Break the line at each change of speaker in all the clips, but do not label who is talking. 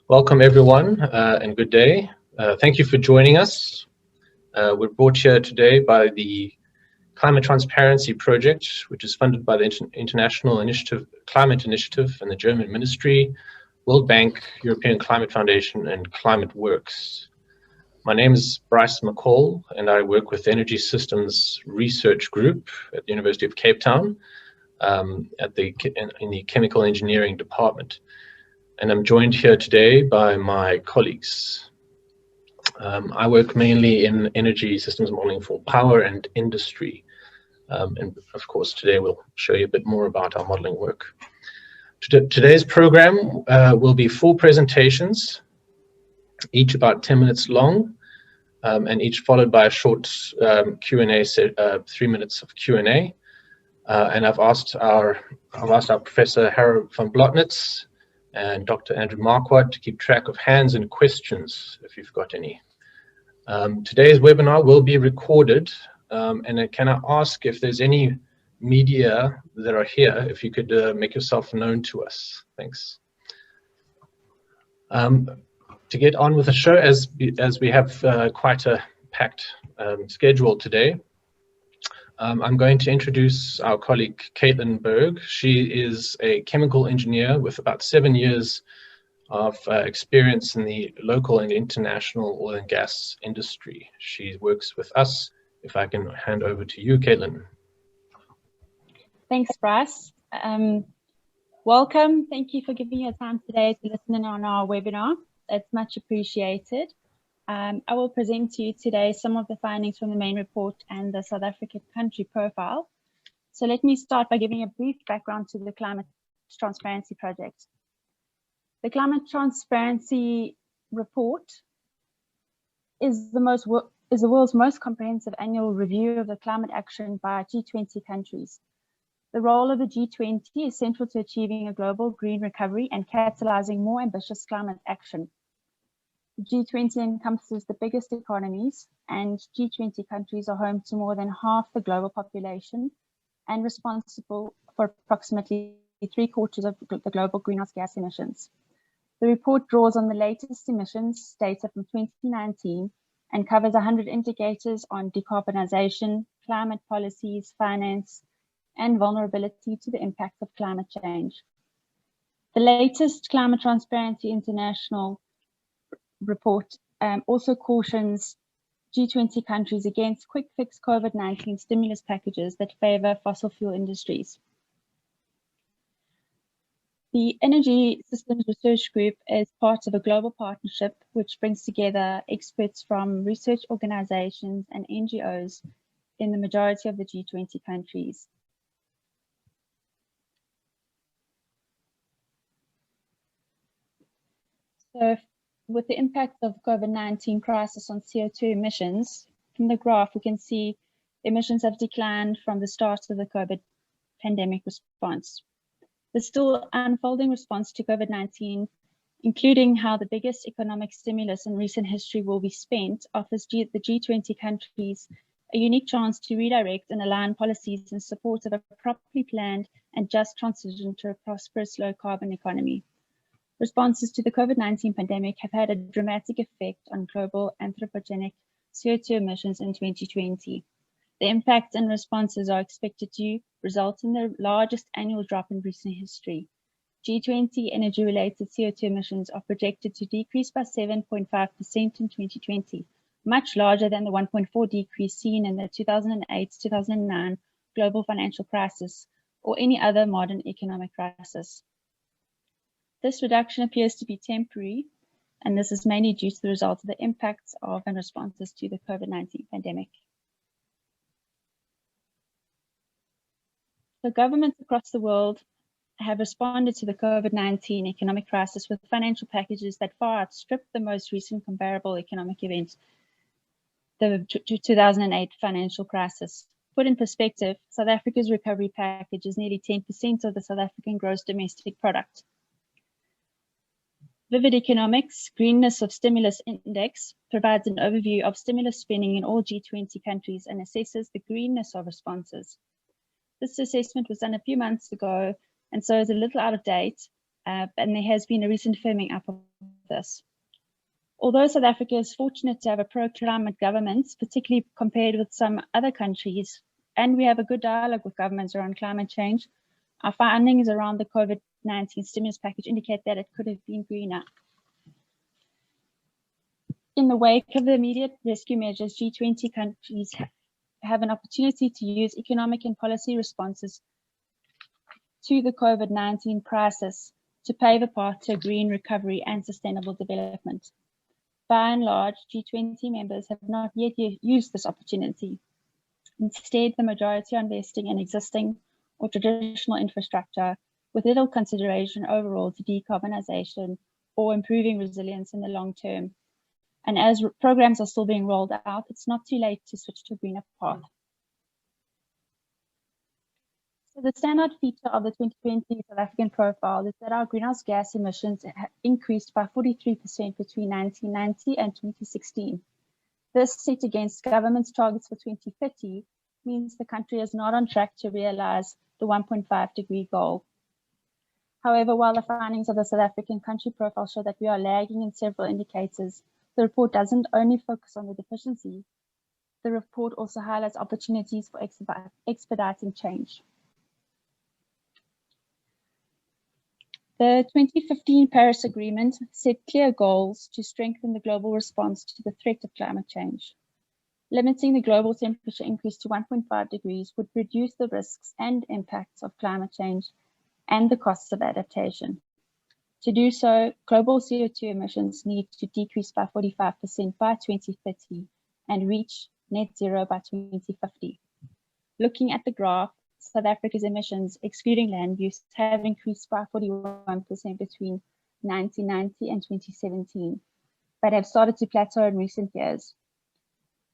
Welcome everyone and good day. Thank you for joining us. We're brought here today by the Climate Transparency Project, which is funded by the International Climate Initiative and the German Ministry, World Bank, European Climate Foundation, and Climate Works. My name is Bryce McCall, and I work with the Energy Systems Research Group at the University of Cape Town in the Chemical Engineering Department. And I'm joined here today by my colleagues. I work mainly in energy systems modeling for power and industry. And of course, today we'll show you a bit more about our modeling work. Today's program will be 4 presentations, each about 10 minutes long, and each followed by a short Q&A, 3 minutes of Q&A. And I've asked our Professor Harro van Blotnitz and Dr. Andrew Marquardt to keep track of hands and questions if you've got any. Today's webinar will be recorded, and can I ask if there's any media that are here, if you could make yourself known to us. Thanks. To get on with the show, as we have quite a packed schedule today, I'm going to introduce our colleague Caitlin Berg. She is a chemical engineer with about 7 years of experience in the local and international oil and gas industry. She works with us. If I can hand over to you, Caitlin.
Thanks, Bryce. Welcome. Thank you for giving your time today to listen in on our webinar. It's much appreciated. I will present to you today some of the findings from the main report and the South African country profile. So let me start by giving a brief background to the Climate Transparency Project. The Climate Transparency Report is the world's most comprehensive annual review of the climate action by G20 countries. The role of the G20 is central to achieving a global green recovery and catalyzing more ambitious climate action. G20 encompasses the biggest economies, and G20 countries are home to more than half the global population and responsible for approximately 3/4 of the global greenhouse gas emissions. The report draws on the latest emissions data from 2019 and covers 100 indicators on decarbonization, climate policies, finance, and vulnerability to the impact of climate change. The latest Climate Transparency International report also cautions G20 countries against quick fix COVID-19 stimulus packages that favor fossil fuel industries. The Energy Systems Research Group is part of a global partnership which brings together experts from research organizations and NGOs in the majority of the G20 countries. So with the impact of COVID-19 crisis on CO2 emissions, from the graph we can see emissions have declined from the start of the COVID pandemic response. The still unfolding response to COVID-19, including how the biggest economic stimulus in recent history will be spent, offers the G20 countries a unique chance to redirect and align policies in support of a properly planned and just transition to a prosperous low-carbon economy. Responses to the COVID-19 pandemic have had a dramatic effect on global anthropogenic CO2 emissions in 2020. The impact and responses are expected to result in the largest annual drop in recent history. G20 energy-related CO2 emissions are projected to decrease by 7.5% in 2020, much larger than the 1.4% decrease seen in the 2008-2009 global financial crisis or any other modern economic crisis. This reduction appears to be temporary, and this is mainly due to the result of the impacts of and responses to the COVID-19 pandemic. So governments across the world have responded to the COVID-19 economic crisis with financial packages that far outstrip the most recent comparable economic event, the 2008 financial crisis. Put in perspective, South Africa's recovery package is nearly 10% of the South African gross domestic product. Vivid Economics Greenness of Stimulus Index provides an overview of stimulus spending in all G20 countries and assesses the greenness of responses. This assessment was done a few months ago and so is a little out of date, and there has been a recent firming up of this. Although South Africa is fortunate to have a pro-climate government, particularly compared with some other countries, and we have a good dialogue with governments around climate change, our findings around the COVID-19 stimulus package indicate that it could have been greener. In the wake of the immediate rescue measures, G20 countries have an opportunity to use economic and policy responses to the COVID-19 crisis to pave a path to a green recovery and sustainable development. By and large, G20 members have not yet used this opportunity. Instead, the majority are investing in existing or traditional infrastructure with little consideration overall to decarbonization or improving resilience in the long term. And as programs are still being rolled out, it's not too late to switch to a greener path. So the standout feature of the 2020 South African profile is that our greenhouse gas emissions increased by 43% between 1990 and 2016. This, set against government's targets for 2030, means the country is not on track to realize the 1.5-degree goal. However, while the findings of the South African country profile show that we are lagging in several indicators, the report doesn't only focus on the deficiency. The report also highlights opportunities for expediting change. The 2015 Paris Agreement set clear goals to strengthen the global response to the threat of climate change. Limiting the global temperature increase to 1.5 degrees would reduce the risks and impacts of climate change and the costs of adaptation. To do so, global CO2 emissions need to decrease by 45% by 2030 and reach net zero by 2050. Looking at the graph, South Africa's emissions, excluding land use, have increased by 41% between 1990 and 2017, but have started to plateau in recent years.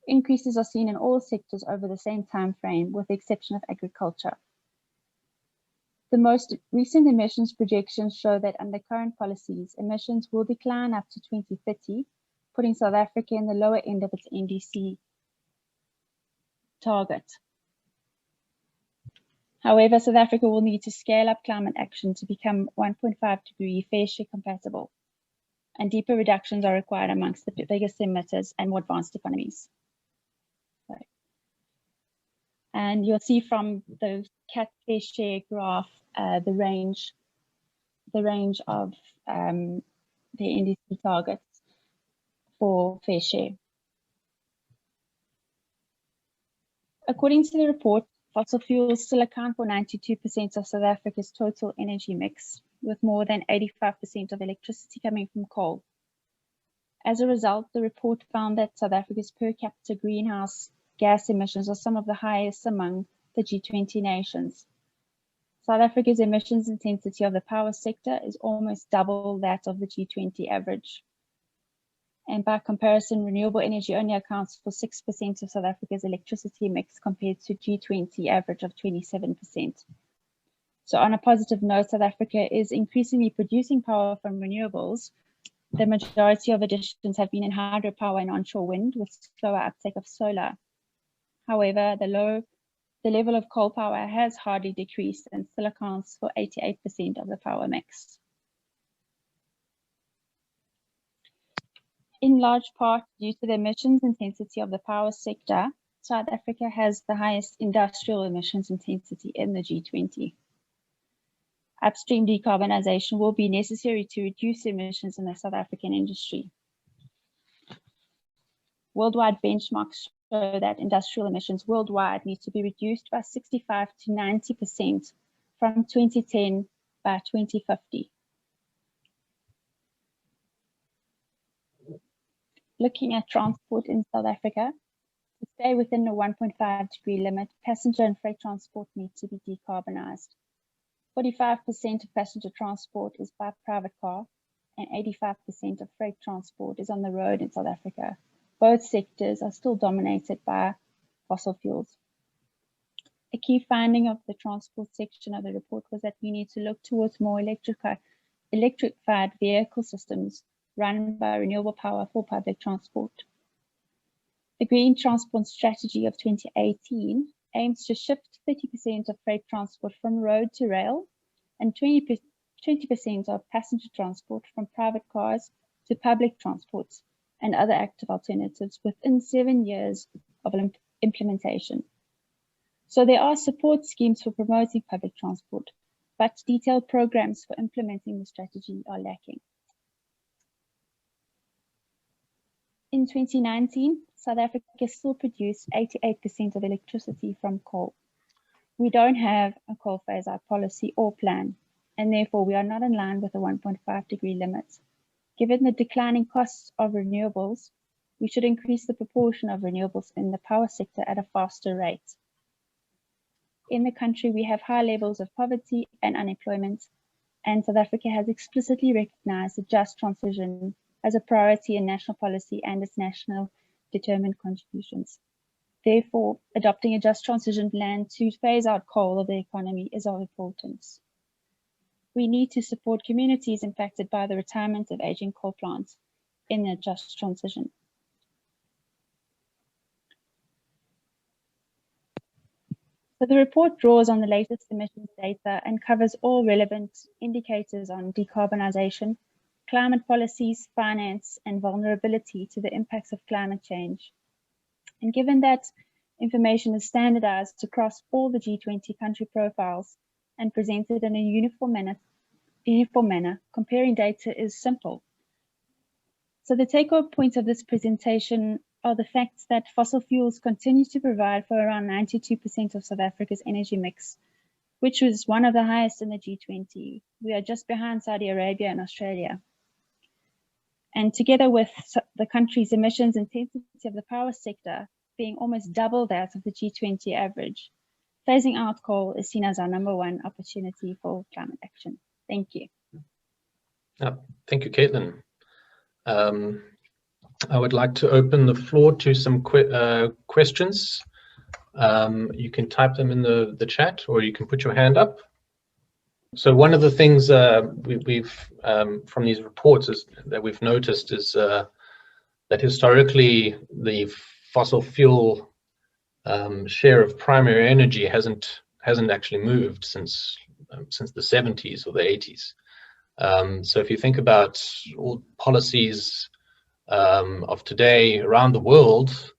Increases are seen in all sectors over the same time frame, with the exception of agriculture. The most recent emissions projections show that under current policies, emissions will decline up to 2030, putting South Africa in the lower end of its NDC target. However, South Africa will need to scale up climate action to become 1.5-degree fair share compatible, and deeper reductions are required amongst the biggest emitters and more advanced economies. And you'll see from the CAT fair share graph the range of the NDC targets for fair share. According to the report, fossil fuels still account for 92% of South Africa's total energy mix, with more than 85% of electricity coming from coal. As a result, the report found that South Africa's per capita greenhouse gas emissions are some of the highest among the G20 nations. South Africa's emissions intensity of the power sector is almost double that of the G20 average. And by comparison, renewable energy only accounts for 6% of South Africa's electricity mix compared to G20 average of 27%. So on a positive note, South Africa is increasingly producing power from renewables. The majority of additions have been in hydropower and onshore wind, with slower uptake of solar. However, the level of coal power has hardly decreased and still accounts for 88% of the power mix. In large part due to the emissions intensity of the power sector, South Africa has the highest industrial emissions intensity in the G20. Upstream decarbonization will be necessary to reduce emissions in the South African industry. Worldwide benchmarks show that industrial emissions worldwide need to be reduced by 65 to 90% from 2010 by 2050. Looking at transport in South Africa, to stay within the 1.5-degree limit, passenger and freight transport need to be decarbonized. 45% of passenger transport is by private car, and 85% of freight transport is on the road in South Africa. Both sectors are still dominated by fossil fuels. A key finding of the transport section of the report was that we need to look towards more electrified vehicle systems run by renewable power for public transport. The Green Transport Strategy of 2018 aims to shift 30% of freight transport from road to rail and 20% of passenger transport from private cars to public transport and other active alternatives within 7 years of implementation. So there are support schemes for promoting public transport, but detailed programs for implementing the strategy are lacking. In 2019, South Africa still produced 88% of electricity from coal. We don't have a coal phase-out policy or plan, and therefore we are not in line with the 1.5-degree limit. Given the declining costs of renewables, we should increase the proportion of renewables in the power sector at a faster rate. In the country, we have high levels of poverty and unemployment, and South Africa has explicitly recognized a just transition as a priority in national policy and its national determined contributions. Therefore, adopting a just transition plan to phase out coal of the economy is of importance. We need to support communities impacted by the retirement of aging coal plants in a just transition. So the report draws on the latest emissions data and covers all relevant indicators on decarbonization, climate policies, finance, and vulnerability to the impacts of climate change. And given that information is standardized across all the G20 country profiles and presented in a uniform manner, comparing data is simple. So the take-home points of this presentation are the facts that fossil fuels continue to provide for around 92% of South Africa's energy mix, which was one of the highest in the G20. We are just behind Saudi Arabia and Australia. And together with the country's emissions intensity of the power sector being almost double that of the G20 average, phasing out coal is seen as our #1 opportunity for climate action. Thank you.
Thank you, Caitlin. I would like to open the floor to some questions. You can type them in the chat, or you can put your hand up. So one of the things we've from these reports is that we've noticed is that historically the fossil fuel share of primary energy hasn't actually moved since the 70s or the 80s. So if you think about all policies of today around the world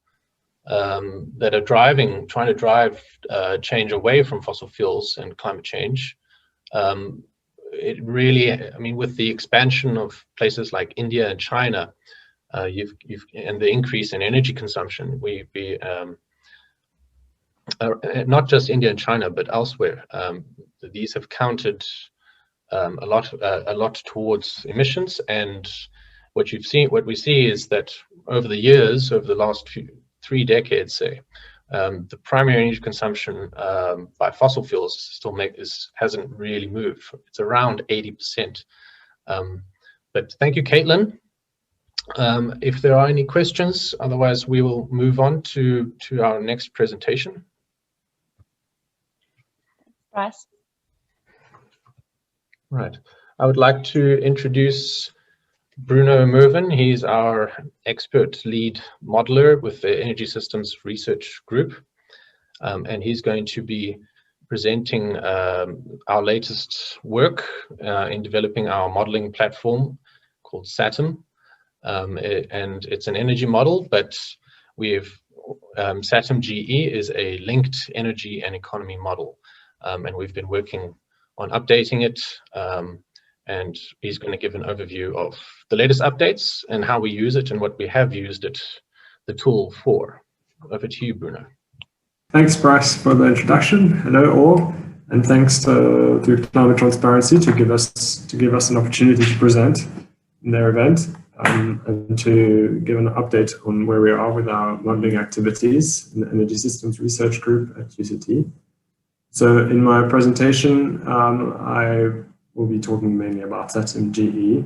that are trying to drive change away from fossil fuels and climate change, it really, I mean, with the expansion of places like India and China, and the increase in energy consumption, not just India and China, but elsewhere, these have counted a lot towards emissions. And what we see is that over the years, over the last 3 decades, say, the primary energy consumption by fossil fuels hasn't really moved. It's around 80%. But thank you, Caitlin. If there are any questions, otherwise we will move on to our next presentation.
Bryce.
Right. I would like to introduce Bruno Mervin. He's our expert lead modeler with the Energy Systems Research Group. And he's going to be presenting our latest work in developing our modeling platform called SATM. And it's an energy model, but SATM GE is a linked energy and economy model. And we've been working on updating it. And he's going to give an overview of the latest updates and how we use it and what we have used the tool for. Over to you, Bruno.
Thanks, Bryce, for the introduction. Hello, all, and thanks to Climate Transparency to give us an opportunity to present in their event and to give an update on where we are with our modeling activities in the Energy Systems Research Group at UCT. So, in my presentation, I will be talking mainly about SATM GE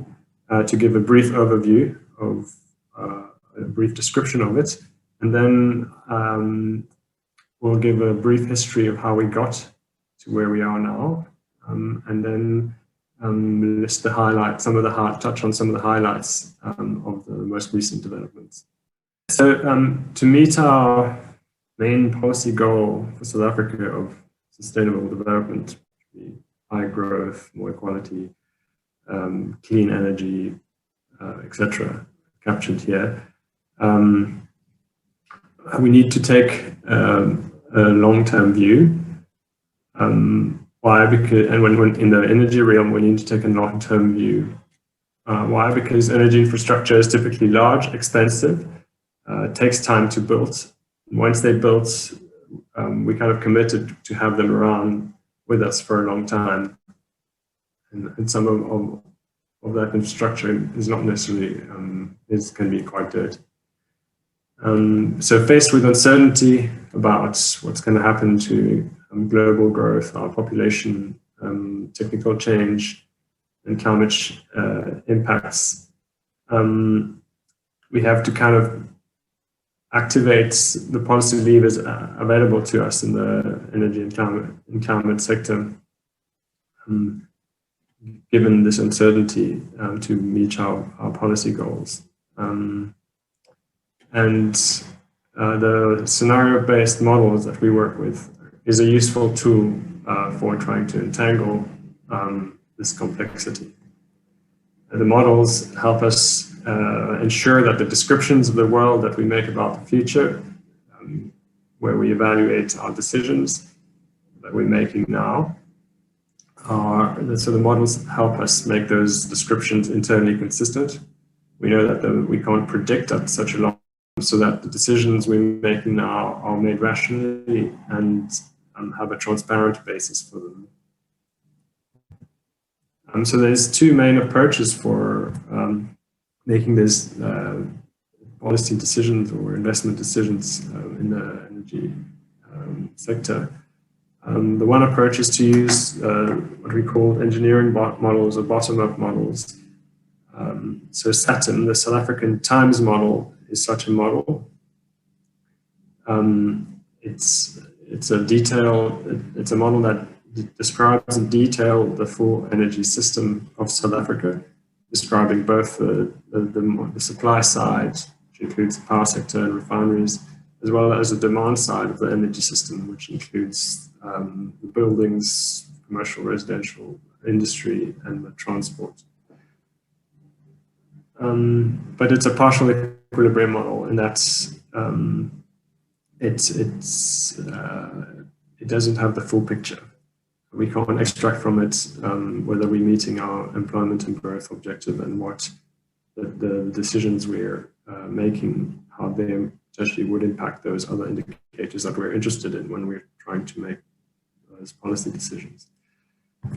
to give a brief overview of a brief description of it, and then we'll give a brief history of how we got to where we are now, and then list the highlights, touch on some of the highlights of the most recent developments. So to meet our main policy goal for South Africa of sustainable development, high growth, more equality, clean energy, etc., captured here. We need to take a long-term view. Why? Because, and when in the energy realm, we need to take a long-term view. Why? Because energy infrastructure is typically large, expensive, it takes time to build. Once they're built, we kind of committed to have them around with us for a long time. And some of that infrastructure is not necessarily, can be quite good. So faced with uncertainty about what's going to happen to global growth, our population, technical change, and climate impacts, we have to kind of activate the policy levers available to us in the energy and climate sector, given this uncertainty, to meet our policy goals. The scenario-based models that we work with is a useful tool for trying to entangle this complexity. The models help us ensure that the descriptions of the world that we make about the future, where we evaluate our decisions that we're making now, so the models help us make those descriptions internally consistent. We know that we can't predict at such a long time, so that the decisions we're making now are made rationally and have a transparent basis for them. So there's two main approaches for making these policy decisions or investment decisions in the energy sector. The one approach is to use what we call engineering models or bottom-up models. So SATIM, the South African Times model, is such a model. It's a model that describes in detail the full energy system of South Africa, describing both the supply side, which includes the power sector and refineries, as well as the demand side of the energy system, which includes the buildings, commercial, residential, industry, and the transport. But it's a partial equilibrium model, and that's it doesn't have the full picture. We can't extract from it whether we're meeting our employment and growth objective and what the decisions we're making, how they potentially would impact those other indicators that we're interested in when we're trying to make those policy decisions.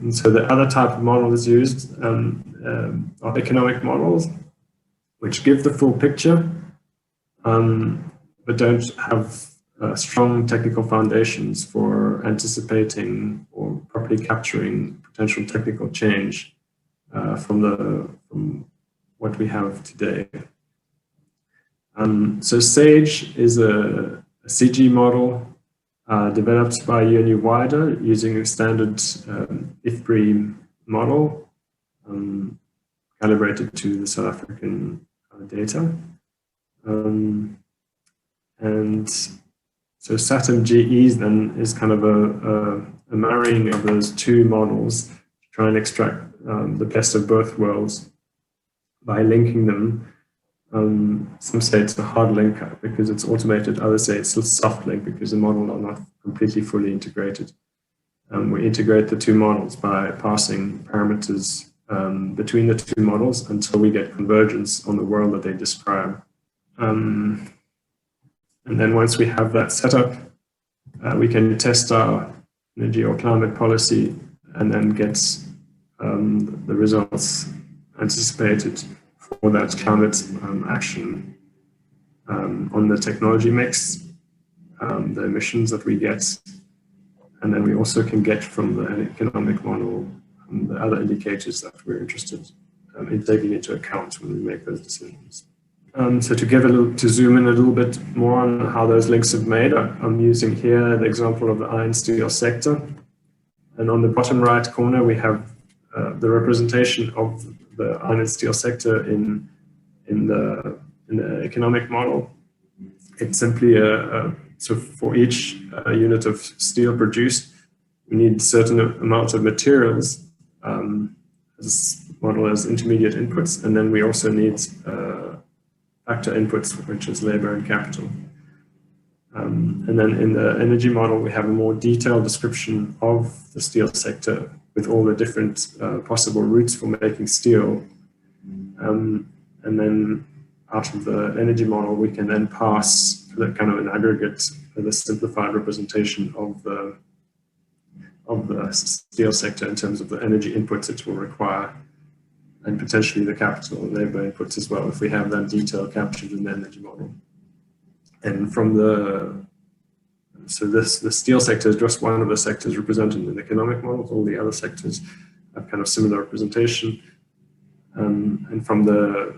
And so the other type of model is used are economic models, which give the full picture, but don't have strong technical foundations for anticipating or properly capturing potential technical change from what we have today. So SAGE is a CG model developed by UNU Wider using a standard IFPRI model calibrated to the South African data. And so SATIM GE then is kind of a marrying of those two models to try and extract the best of both worlds by linking them. Some say it's a hard link because it's automated, others say it's a soft link because the models are not completely fully integrated. We integrate the two models by passing parameters between the two models until we get convergence on the world that they describe. And then once we have that set up, we can test our energy or climate policy and then get the results anticipated for that climate action on the technology mix, the emissions that we get, and then we also can get from the economic model the other indicators that we're interested in taking into account when we make those decisions. So to zoom in a little bit more on how those links are made, I'm using here the example of the iron steel sector. And on the bottom right corner, we have the representation of the iron and steel sector in the economic model. It's simply so for each unit of steel produced, we need a certain amount of materials as model as intermediate inputs, and then we also need factor inputs, which is labor and capital. And then in the energy model, we have a more detailed description of the steel sector with all the different possible routes for making steel. And then out of the energy model, we can then pass the kind of an aggregate, the simplified representation of the steel sector in terms of the energy inputs it will require, and potentially the capital and labor inputs as well, if we have that detail captured in the energy model. And from the steel sector is just one of the sectors represented in the economic models. All the other sectors have kind of similar representation. And from the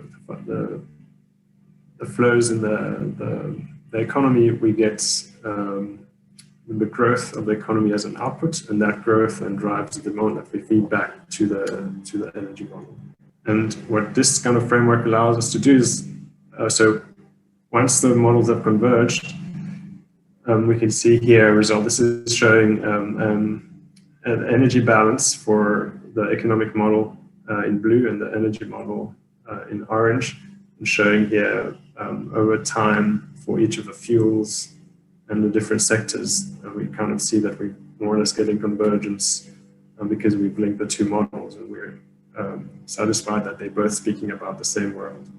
flows in the economy, we get the growth of the economy as an output, and that growth then drives the demand that we feed back to the energy model. And what this kind of framework allows us to do is, so once the models have converged, we can see here a result. This is showing an energy balance for the economic model in blue and the energy model in orange, and showing here over time for each of the fuels and the different sectors. We kind of see that we're more or less getting convergence because we've linked the two models, and we're satisfied that they're both speaking about the same world.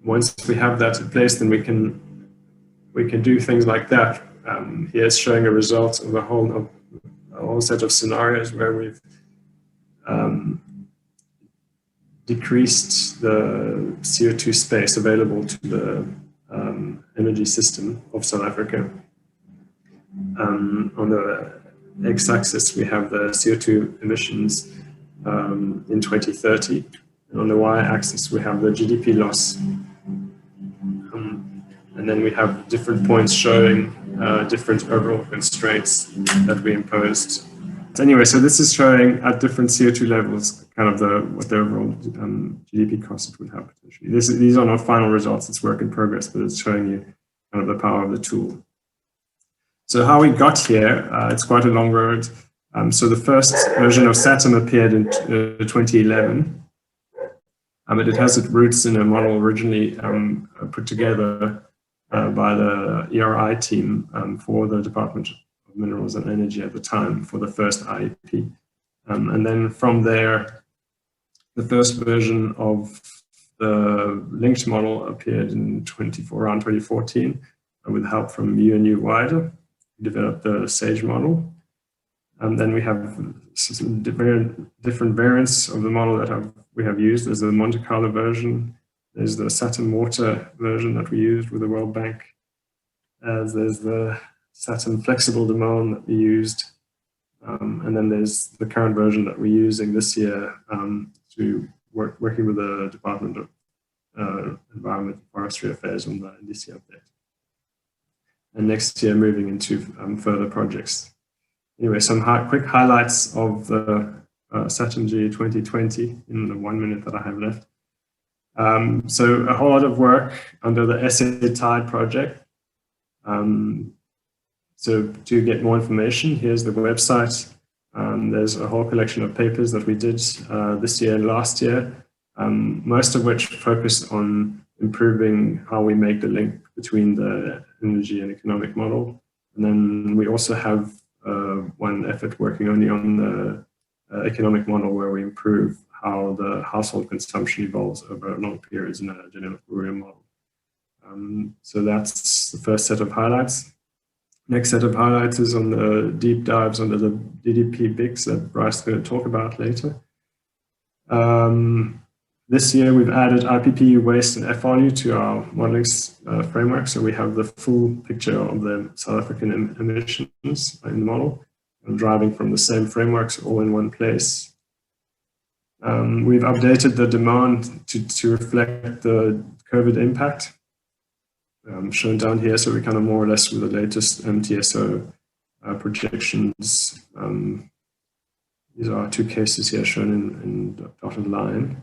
Once we have that in place, then we can do things like that. Here's showing a result of a whole set of scenarios where we've decreased the CO2 space available to the energy system of South Africa. On the x-axis, we have the CO2 emissions in 2030, and on the y-axis, we have the GDP loss. And then we have different points showing different overall constraints that we imposed. So anyway, so this is showing at different CO2 levels kind of what the overall GDP cost would have potentially. These are not final results, it's work in progress, but it's showing you kind of the power of the tool. So how we got here, it's quite a long road. So the first version of SATM appeared in 2011. But it has its roots in a model originally put together by the ERI team for the Department of Minerals and Energy at the time for the first IEP. And then from there, the first version of the linked model appeared in around 2014 with help from UNU Wider, who developed the SAGE model. And then we have some different variants of the model that we have used. There's the Monte Carlo version, there's the SATM Water version that we used with the World Bank, there's the SATM Flexible Demand that we used, and then there's the current version that we're using this year to working with the Department of Environment and Forestry Affairs on the NDC update. And next year moving into further projects. Anyway, some quick highlights of the SATMG 2020 in the 1 minute that I have left. So a whole lot of work under the SA Tide project. So to get more information, here's the website. There's a whole collection of papers that we did this year and last year, most of which focus on improving how we make the link between the energy and economic model. And then we also have one effort working only on the economic model, where we improve how the household consumption evolves over long periods in a dynamic model. So that's the first set of highlights. Next set of highlights is on the deep dives under the DDP BICs that Bryce is going to talk about later. This year we've added IPPE waste and FRU to our modeling framework, so we have the full picture of the South African emissions in the model, and driving from the same frameworks all in one place. We've updated the demand to reflect the COVID impact, shown down here, so we kind of more or less with the latest MTSO projections. These are two cases here shown in the dotted line.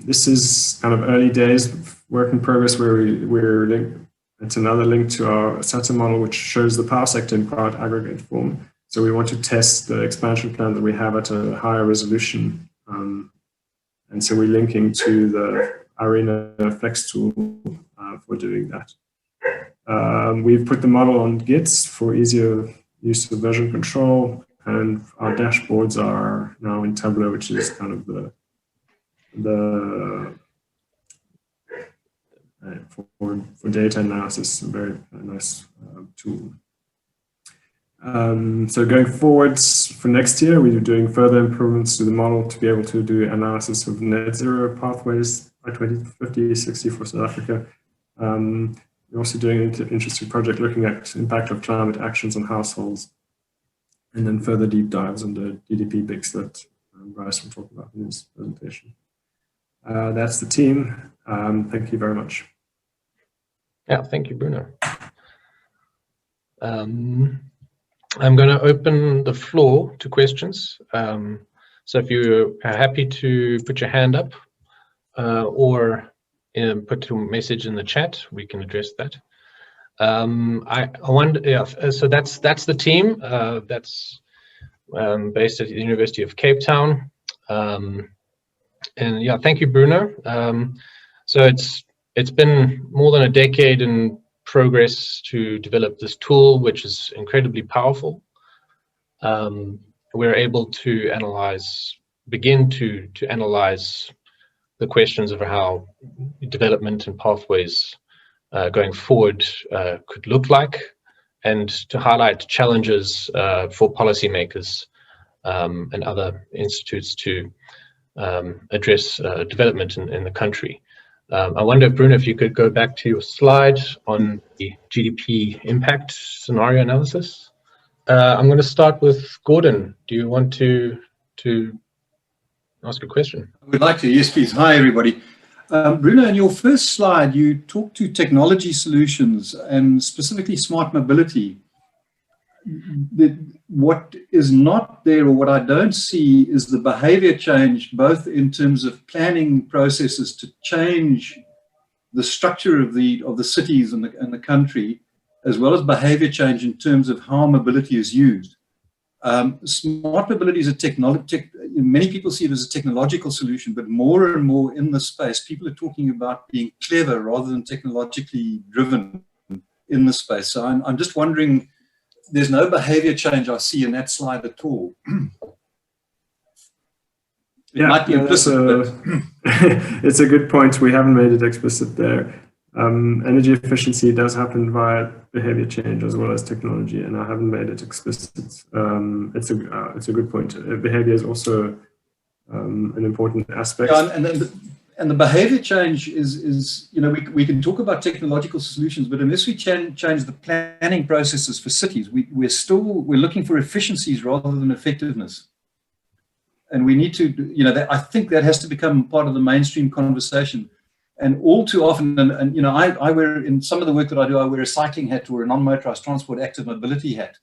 This is kind of early days work in progress, where we're linked. It's another link to our SATM model, which shows the power sector in quite aggregate form. So we want to test the expansion plan that we have at a higher resolution. And so we're linking to the Arena Flex tool for doing that. We've put the model on Git for easier use of version control, and our dashboards are now in Tableau, which is kind of for data analysis, a very nice tool. So going forwards for next year, we're doing further improvements to the model to be able to do analysis of net zero pathways by 2050, 60 for South Africa. We're also doing an interesting project looking at impact of climate actions on households, and then further deep dives on the DDP BICs that Bryce will talk about in his presentation. That's the team. Thank you very much.
Yeah, thank you, Bruno. I'm going to open the floor to questions. So if you are happy to put your hand up or put your message in the chat, we can address that. I wonder, yeah, so that's the team. That's based at the University of Cape Town. And yeah, thank you, Bruno. So it's been more than a decade in progress to develop this tool, which is incredibly powerful. We're able to begin to analyze the questions of how development and pathways going forward could look like, and to highlight challenges for policymakers and other institutes to address development in the country. I wonder, Bruno, if you could go back to your slide on the GDP impact scenario analysis. I'm going to start with Gordon. Do you want to ask a question?
I would like to. Yes, please. Hi, everybody. Bruno, in your first slide, you talked to technology solutions and specifically smart mobility. What is not there, or what I don't see, is the behavior change, both in terms of planning processes to change the structure of the cities and the country, as well as behavior change in terms of how mobility is used. Smart mobility is a technology. Many people see it as a technological solution, but more and more in the space, people are talking about being clever rather than technologically driven in the space. So I'm just wondering, there's no behavior change I see in that slide at all. It might be implicit, but
it's a good point. We haven't made it explicit there. Energy efficiency does happen via behavior change as well as technology, and I haven't made it explicit. It's a good point. Behavior is also an important aspect.
Yeah, and the behavior change is we can talk about technological solutions, but unless we change the planning processes for cities, we're looking for efficiencies rather than effectiveness. And we need to, I think that has to become part of the mainstream conversation. And all too often, and I wear, in some of the work that I do, I wear a cycling hat or a non-motorized transport active mobility hat.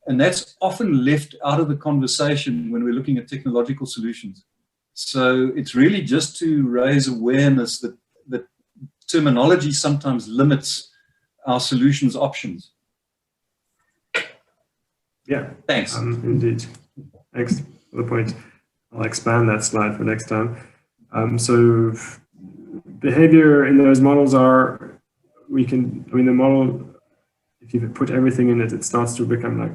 And that's often left out of the conversation when we're looking at technological solutions. So it's really just to raise awareness that terminology sometimes limits our solutions options.
Yeah.
Thanks.
Indeed. Thanks for the point. I'll expand that slide for next time. So behavior in those models are, the model, if you put everything in it, it starts to become like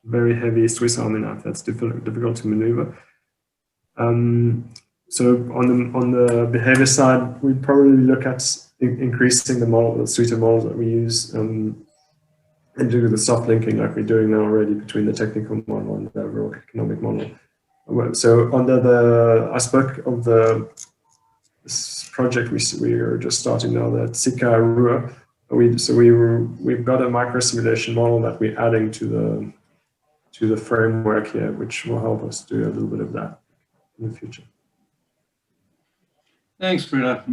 very heavy Swiss Army knife. That's difficult to maneuver. So on the behavior side, we probably look at increasing the suite of models that we use and do the soft linking like we're doing now already between the technical model and the overall economic model. So under I spoke of this project we are just starting now, the Tsika Rua. We've got a micro simulation model that we're adding to the framework here, which will help us do a little bit of that in the future.
Thanks, Bruno.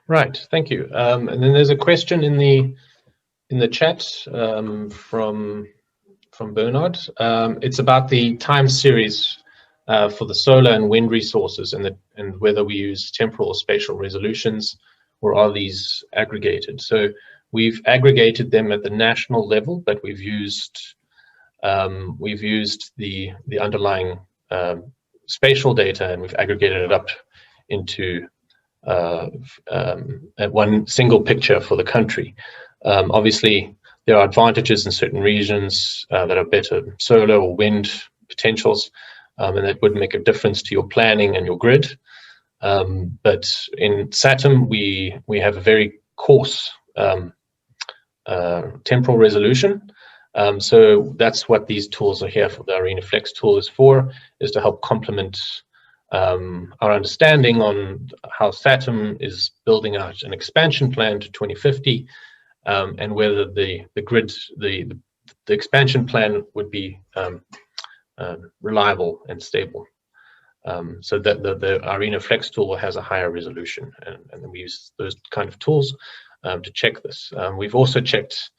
Right, thank you. And then there's a question in the chat from Bernard. It's about the time series for the solar and wind resources, and whether we use temporal or spatial resolutions, or are these aggregated. So we've aggregated them at the national level, but we've used we've used the underlying spatial data, and we've aggregated it up into one single picture for the country. Obviously, there are advantages in certain regions that are better solar or wind potentials, and that would make a difference to your planning and your grid. But in SATM, we have a very coarse temporal resolution. So that's what these tools are here for. The ArenaFlex tool is to help complement our understanding on how SATM is building out an expansion plan to 2050, and whether the grid, the expansion plan would be reliable and stable. So that the ArenaFlex tool has a higher resolution, and then we use those kind of tools to check this. We've also checked,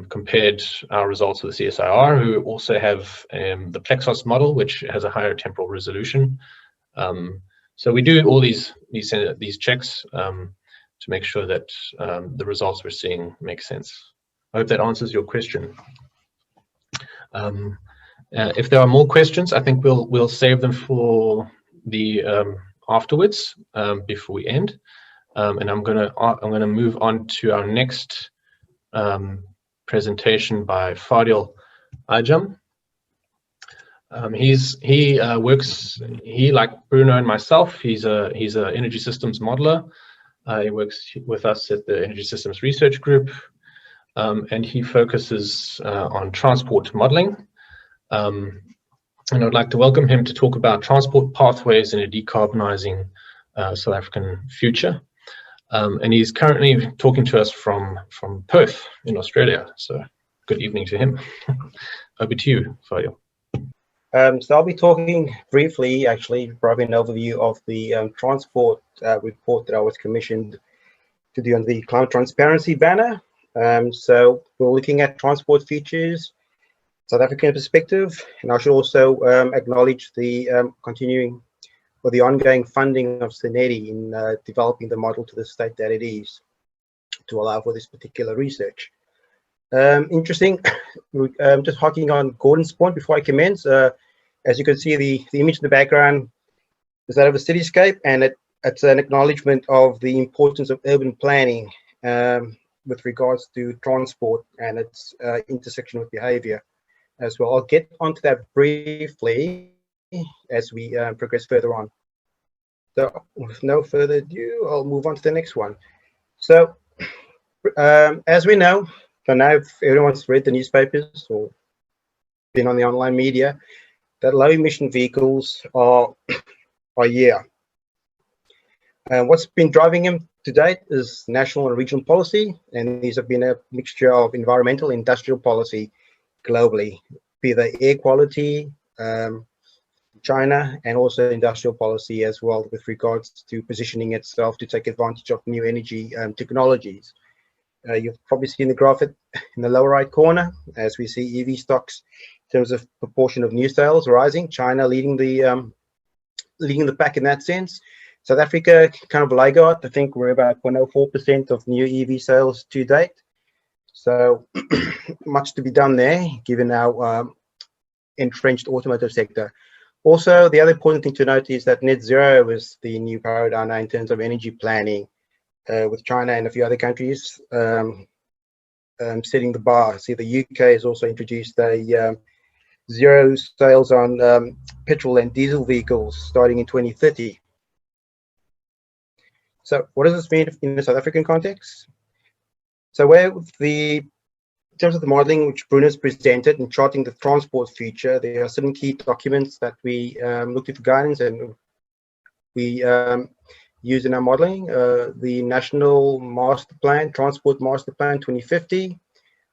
compared our results with the CSIR, who also have the Plexos model, which has a higher temporal resolution. So we do all these checks to make sure that the results we're seeing make sense. I hope that answers your question. If there are more questions, I think we'll save them for the afterwards, before we end. And I'm gonna move on to our next presentation by Fadil Ajam. He like Bruno and myself, he's a energy systems modeler. He works with us at the Energy Systems Research Group, and he focuses on transport modeling. And I'd like to welcome him to talk about transport pathways in a decarbonizing South African future. And he's currently talking to us from Perth in Australia. So good evening to him. Over to you, Fadil.
So I'll be talking briefly, actually, providing an overview of the transport report that I was commissioned to do under the Climate Transparency banner. So we're looking at transport features, South African perspective, and I should also acknowledge the continuing or the ongoing funding of SANEDI in developing the model to the state that it is to allow for this particular research. Interesting, just harking on Gordon's point before I commence, as you can see, the image in the background is that of a cityscape, and it's an acknowledgement of the importance of urban planning with regards to transport and its intersection with behavior as well. I'll get onto that briefly as we progress further on. So with no further ado, I'll move on to the next one. So as we know, so now if everyone's read the newspapers or been on the online media, that low emission vehicles are here. And what's been driving them to date is national and regional policy, and these have been a mixture of environmental and industrial policy globally, be they air quality, China, and also industrial policy as well with regards to positioning itself to take advantage of new energy technologies. You've probably seen the graph in the lower right corner as we see EV stocks in terms of proportion of new sales rising, China leading the pack in that sense. South Africa kind of laggard. I think we're about 0.04% of new EV sales to date. So much to be done there, given our entrenched automotive sector. Also, the other important thing to note is that net zero is the new paradigm in terms of energy planning, with China and a few other countries setting the bar. See, the UK has also introduced a zero sales on petrol and diesel vehicles starting in 2030. So what does this mean in the South African context? So in terms of the modeling which Bruno's presented and charting the transport future, there are certain key documents that we looked at for guidance and we use in our modeling. The National Master Plan, Transport Master Plan 2050,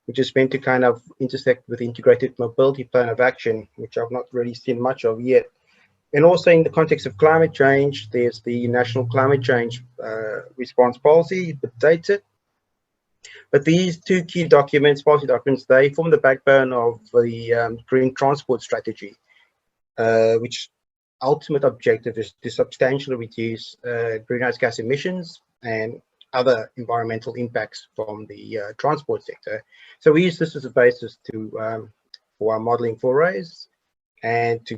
which is meant to kind of intersect with the Integrated Mobility Plan of Action, which I've not really seen much of yet. And also in the context of climate change, there's the National Climate Change Response Policy, but dated. But these two key documents, policy documents, they form the backbone of the Green Transport Strategy, which ultimate objective is to substantially reduce greenhouse gas emissions and other environmental impacts from the transport sector. So we use this as a basis to for our modeling forays and to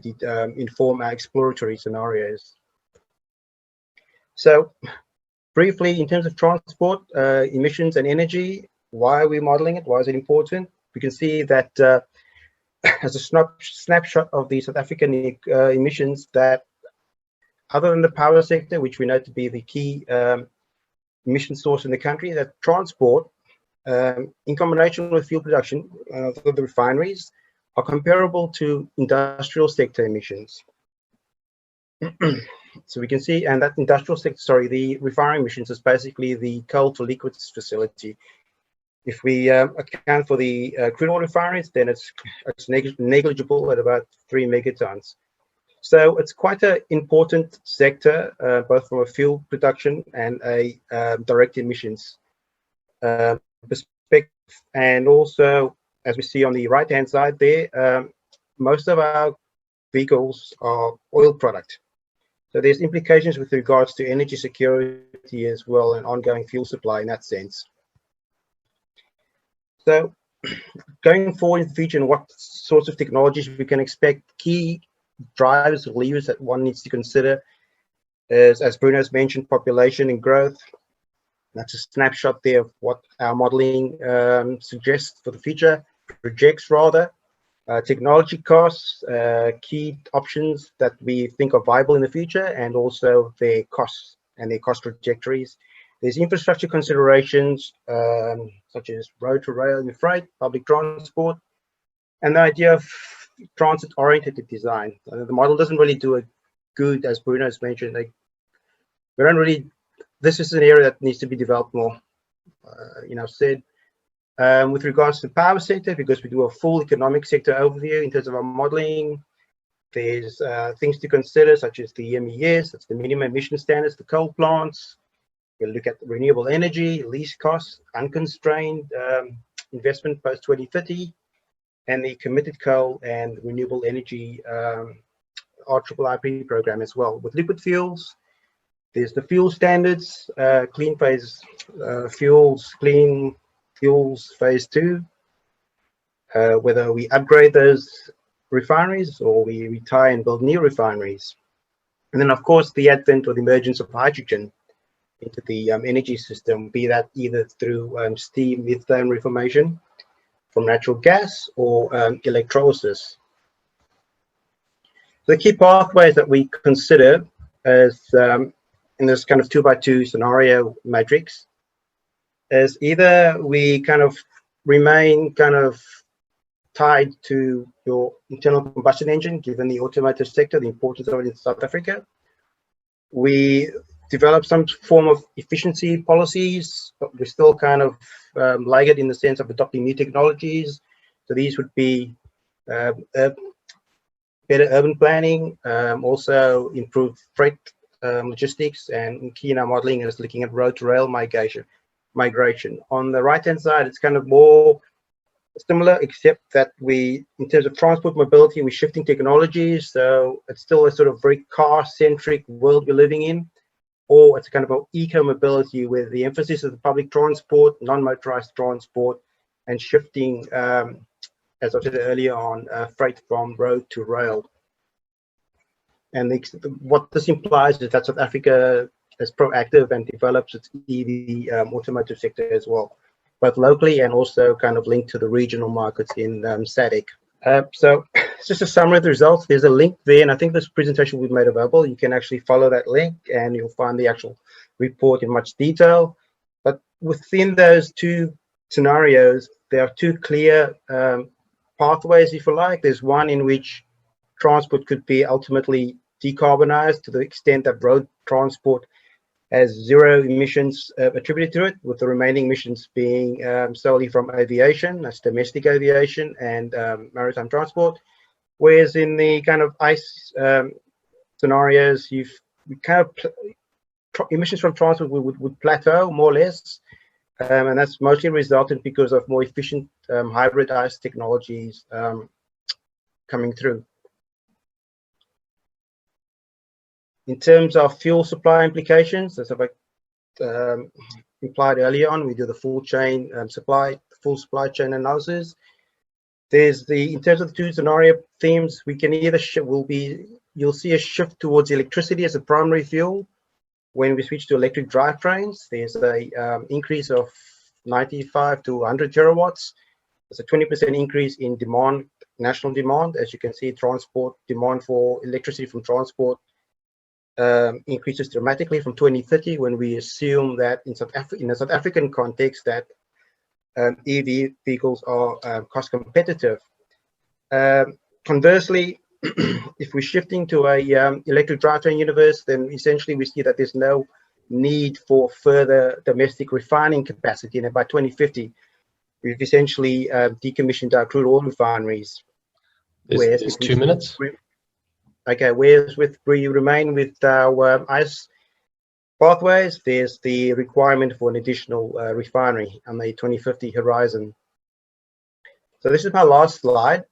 inform our exploratory scenarios. So briefly, in terms of transport, emissions and energy, why are we modeling it? Why is it important? We can see that as a snapshot of the South African emissions, that other than the power sector, which we know to be the key emission source in the country, that transport, in combination with fuel production of the refineries, are comparable to industrial sector emissions. So we can see, and that industrial sector, sorry, the refinery emissions is basically the coal to liquids facility. If we account for the crude oil refineries, then it's negligible at about 3 megatons. So it's quite an important sector, both from a fuel production and a direct emissions perspective. And also, as we see on the right-hand side there, most of our vehicles are oil product. So there's implications with regards to energy security as well and ongoing fuel supply in that sense. So going forward in the future and what sorts of technologies we can expect, key drivers or levers that one needs to consider is, as Bruno's mentioned, population and growth. That's a snapshot there of what our modeling suggests for the future, projects rather. Technology costs, key options that we think are viable in the future, and also their costs and their cost trajectories. There's infrastructure considerations, such as road to rail and freight, public transport, and the idea of transit-oriented design. The model doesn't really do it good, as Bruno has mentioned. We don't really. This is an area that needs to be developed more. Said. With regards to the power sector, because we do a full economic sector overview in terms of our modeling, there's things to consider, such as the MES, that's the minimum emission standards, the coal plants. We'll look at renewable energy, lease costs, unconstrained investment post 2030, and the committed coal and renewable energy RIIIP program as well. With liquid fuels, there's the fuel standards, clean phase fuels, clean fuels phase 2, whether we upgrade those refineries or we retire and build new refineries. And then, of course, the advent or the emergence of hydrogen into the energy system, be that either through steam methane reformation from natural gas or electrolysis. The key pathways that we consider as in this kind of 2x2 scenario matrix is either we kind of remain kind of tied to your internal combustion engine, given the automotive sector, the importance of it in South Africa. We develop some form of efficiency policies, but we're still kind of laggard in the sense of adopting new technologies. So these would be better urban planning, also improved freight logistics, and key in our modeling is looking at road to rail migration. On the right-hand side, it's kind of more similar, except that we, in terms of transport mobility, we're shifting technologies. So it's still a sort of very car-centric world we're living in, or it's kind of an eco-mobility where the emphasis is the public transport, non-motorized transport, and shifting, as I said earlier on, freight from road to rail. And what this implies is that South Africa is proactive and develops its EV automotive sector as well, both locally and also kind of linked to the regional markets in SADC. So it's just a summary of the results. There's a link there, and I think this presentation will be made available. You can actually follow that link and you'll find the actual report in much detail. But within those two scenarios, there are two clear pathways, if you like. There's one in which transport could be ultimately decarbonized to the extent that road transport has zero emissions attributed to it, with the remaining emissions being solely from aviation, that's domestic aviation and maritime transport. Whereas in the kind of ICE scenarios, emissions from transport would plateau more or less, and that's mostly resulted because of more efficient hybrid ICE technologies coming through. In terms of fuel supply implications, there's about implied earlier on, we do the full chain full supply chain analysis. There's in terms of the two scenario themes, we can either you'll see a shift towards electricity as a primary fuel. When we switch to electric drivetrains, there's a increase of 95 to 100 terawatts. There's a 20% increase in demand, national demand. As you can see, transport demand for electricity from transport increases dramatically from 2030, when we assume that in a South African context that EV vehicles are cost competitive. Conversely, if we're shifting to a electric drivetrain universe, then essentially we see that there's no need for further domestic refining capacity, and by 2050 we've essentially decommissioned our crude oil refineries.
There's 2 minutes.
Okay, whereas we remain with our ICE pathways, there's the requirement for an additional refinery on the 2050 horizon. So this is my last slide.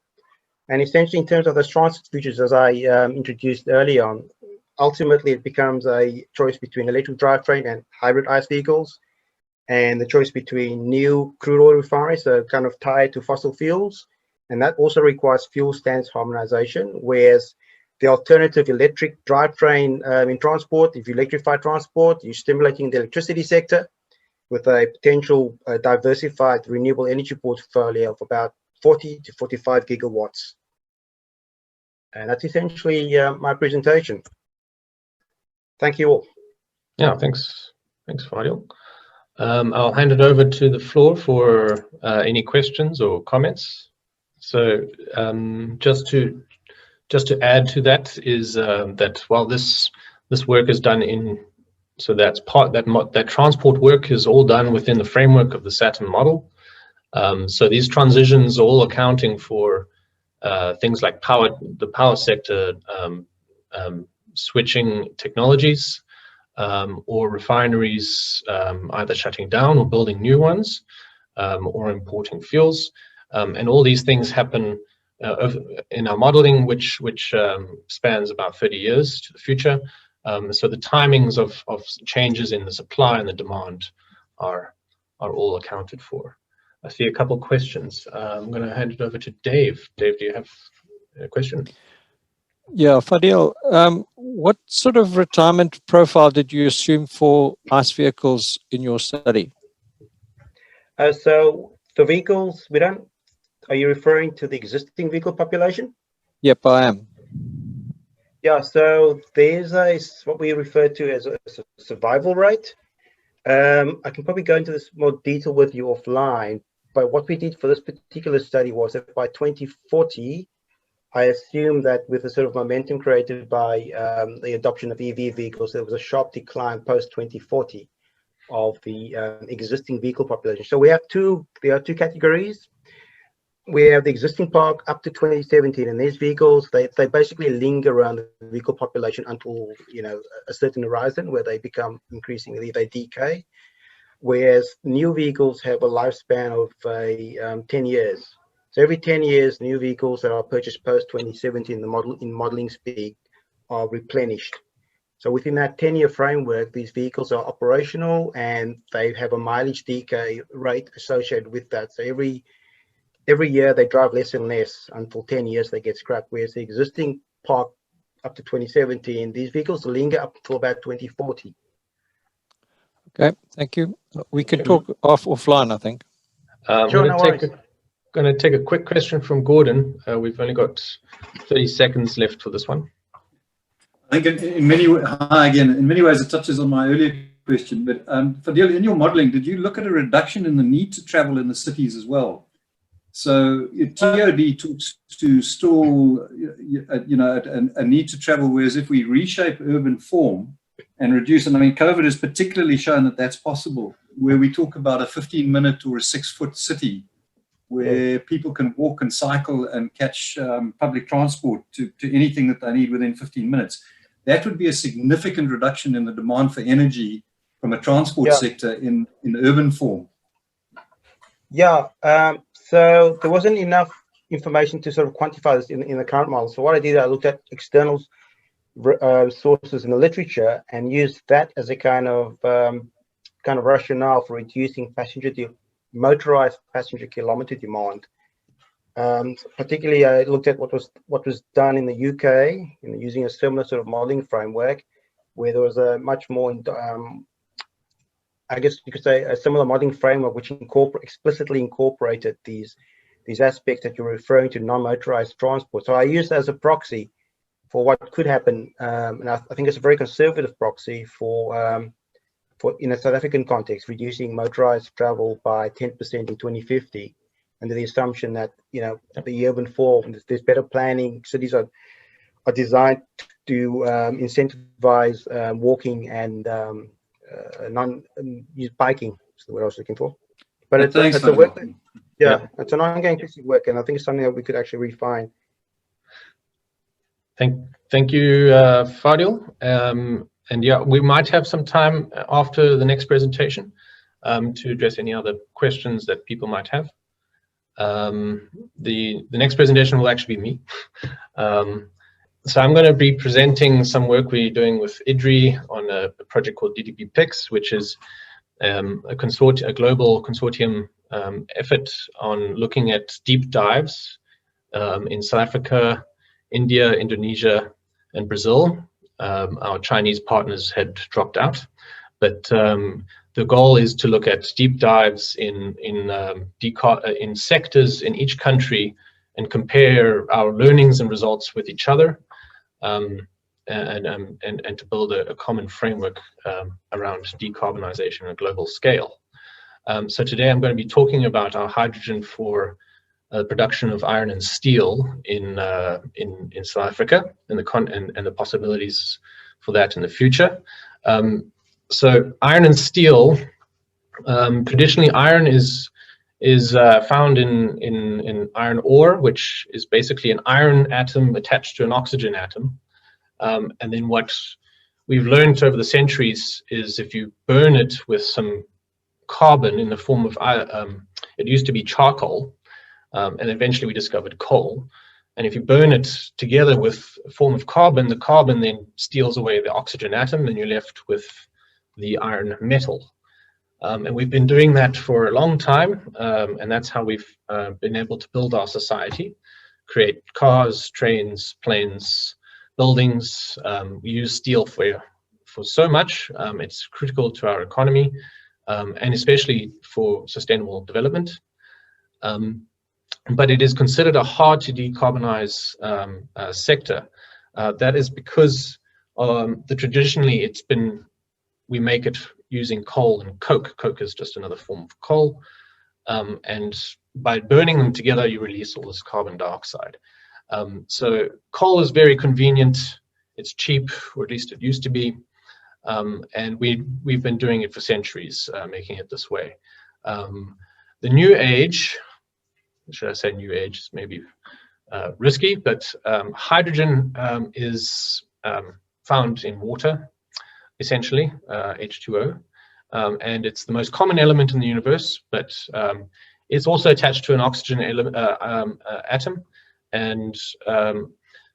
And essentially, in terms of those transit futures, as I introduced early on, ultimately it becomes a choice between electric drivetrain and hybrid ICE vehicles, and the choice between new crude oil refineries, so kind of tied to fossil fuels, and that also requires fuel standards harmonization, whereas the alternative electric drivetrain in transport, if you electrify transport, you're stimulating the electricity sector with a potential diversified renewable energy portfolio of about 40 to 45 gigawatts. And that's essentially my presentation. Thank you all.
Yeah, thanks, Fadil. I'll hand it over to the floor for any questions or comments. So just to add to that is that while this work is done that transport work is all done within the framework of the Saturn model. So these transitions all accounting for things like the power sector switching technologies, or refineries either shutting down or building new ones, or importing fuels, and all these things happen in our modeling, which spans about 30 years to the future. So the timings of changes in the supply and the demand are all accounted for. I see a couple questions. I'm going to hand it over to Dave. Dave, do you have a question?
Yeah, Fadil, what sort of retirement profile did you assume for ICE vehicles in your study?
So the vehicles, are you referring to the existing vehicle population?
Yep, I am.
Yeah, so there's what we refer to as a survival rate. I can probably go into this more detail with you offline, but what we did for this particular study was that by 2040, I assume that with the sort of momentum created by the adoption of EV vehicles, there was a sharp decline post 2040 of the existing vehicle population. So there are two categories. We have the existing park up to 2017, and these vehicles, they basically linger around the vehicle population until a certain horizon where they become increasingly, they decay. Whereas new vehicles have a lifespan of 10 years. So every 10 years, new vehicles that are purchased post 2017 in modeling speak are replenished. So within that 10-year framework, these vehicles are operational and they have a mileage decay rate associated with that. So every year they drive less and less until 10 years they get scrapped. Whereas the existing park up to 2017, these vehicles linger up until about 2040.
Okay, thank you. We can talk offline, I think.
Sure, no worries.
Going to take a quick question from Gordon. We've only got 30 seconds left for this one.
I think in many ways it touches on my earlier question, but Fadil, in your modeling, did you look at a reduction in the need to travel in the cities as well? So TOD talks to stall, a need to travel, whereas if we reshape urban form and reduce, and I mean, COVID has particularly shown that that's possible, where we talk about a 15-minute or a 6-foot city, where people can walk and cycle and catch public transport to anything that they need within 15 minutes. That would be a significant reduction in the demand for energy from a transport sector in urban form.
Yeah, so there wasn't enough information to sort of quantify this in the current model. So what I did, I looked at external sources in the literature and used that as a kind of kind of rationale for reducing motorized passenger kilometer demand. Particularly, I looked at what was done in the UK, using a similar sort of modeling framework, where there was a much more, I guess you could say, a similar modeling framework which explicitly incorporated these aspects that you're referring to, non-motorized transport. So I used as a proxy for what could happen, and I think it's a very conservative proxy for in a South African context, reducing motorized travel by 10% in 2050, under the assumption that the year before there's better planning. Cities are designed to incentivize walking and use biking. Is what I was looking for. But it's a work. It's an ongoing piece of work, and I think it's something that we could actually refine.
Thank you, Fadil. And yeah, we might have some time after the next presentation to address any other questions that people might have. The next presentation will actually be me. So I'm going to be presenting some work we're doing with IDRI on a project called DDB-PIX, which is a global consortium effort on looking at deep dives in South Africa, India, Indonesia, and Brazil. Our Chinese partners had dropped out, but the goal is to look at deep dives in sectors in each country and compare our learnings and results with each other, and to build a common framework around decarbonization on a global scale. So today I'm going to be talking about our hydrogen for production of iron and steel in South Africa, and the possibilities for that in the future. So iron and steel, traditionally iron is found in iron ore, which is basically an iron atom attached to an oxygen atom. And then what we've learned over the centuries is if you burn it with some carbon in the form of, it used to be charcoal, and eventually we discovered coal. And if you burn it together with a form of carbon, the carbon then steals away the oxygen atom, and you're left with the iron metal. And we've been doing that for a long time, and that's how we've been able to build our society, create cars, trains, planes, buildings. We use steel for so much. It's critical to our economy, and especially for sustainable development. But it is considered a hard to decarbonize sector. That is because traditionally we make it using coal and coke. Coke is just another form of coal. And by burning them together, you release all this carbon dioxide. So coal is very convenient. It's cheap, or at least it used to be. And we've been doing it for centuries, making it this way. The new age, should I say new age, is maybe risky, but hydrogen is found in water, essentially, H2O. And it's the most common element in the universe, but it's also attached to an oxygen atom. And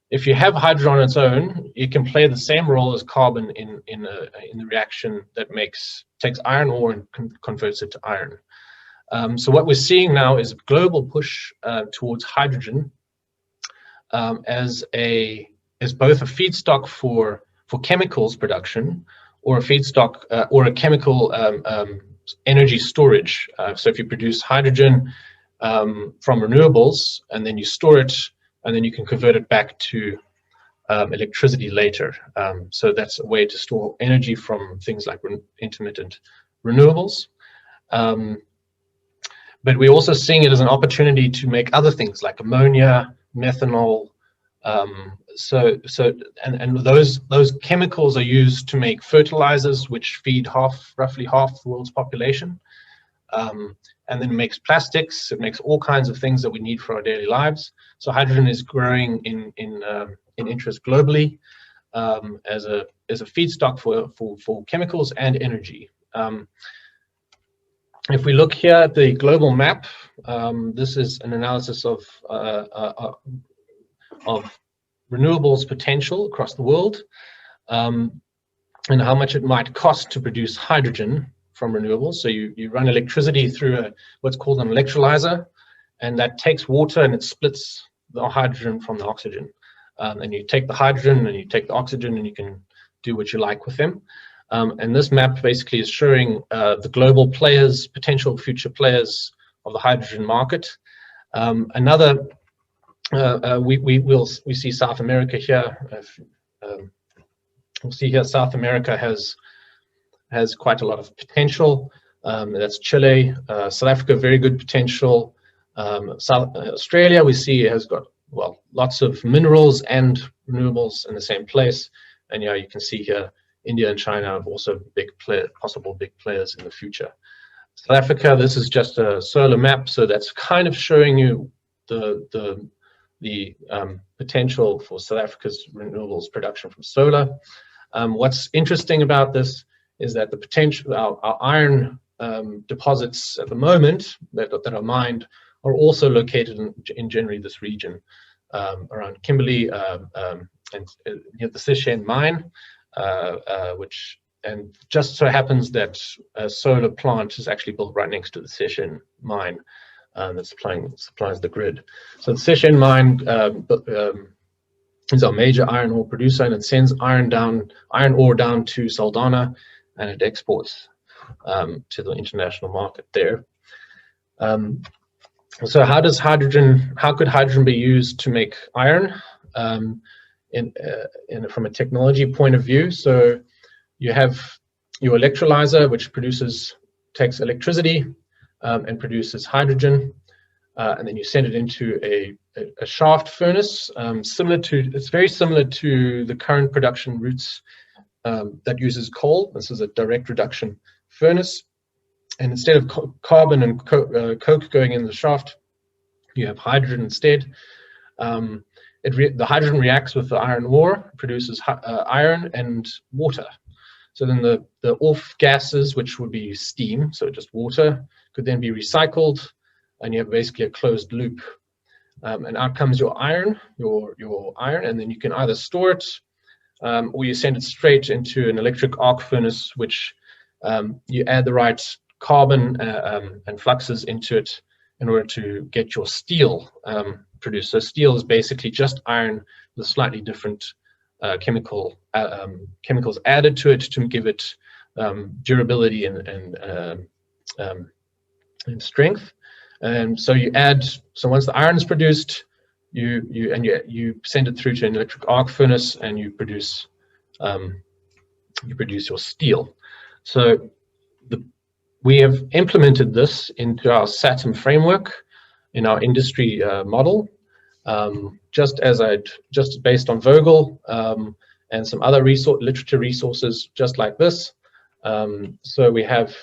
if you have hydrogen on its own, it can play the same role as carbon in the reaction that takes iron ore and converts it to iron. So what we're seeing now is a global push towards hydrogen as both a feedstock for chemicals production, or a feedstock or a chemical energy storage. So if you produce hydrogen from renewables and then you store it, and then you can convert it back to electricity later. So that's a way to store energy from things like intermittent renewables. But we're also seeing it as an opportunity to make other things like ammonia, methanol. And those chemicals are used to make fertilizers, which feed roughly half the world's population. And then it makes plastics. It makes all kinds of things that we need for our daily lives. So hydrogen is growing in interest globally as a feedstock for chemicals and energy. If we look here at the global map, this is an analysis of renewables potential across the world, and how much it might cost to produce hydrogen from renewables. So you run electricity through what's called an electrolyzer, and that takes water and it splits the hydrogen from the oxygen. And you take the hydrogen and you take the oxygen and you can do what you like with them. And this map basically is showing the global players, potential future players of the hydrogen market. We see South America here. We'll see here South America has quite a lot of potential. That's Chile. South Africa, very good potential. Australia, we see, has got, well, lots of minerals and renewables in the same place. And you can see here, India and China have also possible big players in the future. South Africa, this is just a solar map, so that's kind of showing you the potential for South Africa's renewables production from solar. What's interesting about this is that the potential, our iron deposits at the moment that are mined are also located in generally this region, around Kimberley and near the Sishen mine, and just so happens that a solar plant is actually built right next to the Sishen mine that supplies the grid. So the Sishen mine is our major iron ore producer, and it sends iron ore down to Saldanha, and it exports to the international market there. So how could hydrogen be used to make iron from a technology point of view? So you have your electrolyzer, which takes electricity and produces hydrogen, and then you send it into a shaft furnace. It's very similar to the current production routes that uses coal. This is a direct reduction furnace. And instead of carbon and coke going in the shaft, you have hydrogen instead. The hydrogen reacts with the iron ore, produces iron and water. So then the off gases, which would be steam, so just water, could then be recycled, and you have basically a closed loop. And out comes your iron, and then you can either store it or you send it straight into an electric arc furnace, which you add the right carbon and fluxes into it in order to get your steel produced. So steel is basically just iron with slightly different chemicals added to it to give it durability and strength. And so once the iron is produced, you send it through to an electric arc furnace, and you produce your steel. So we have implemented this into our SATM framework in our industry model, just based on Vogel and some other literature resources just like this. So we have,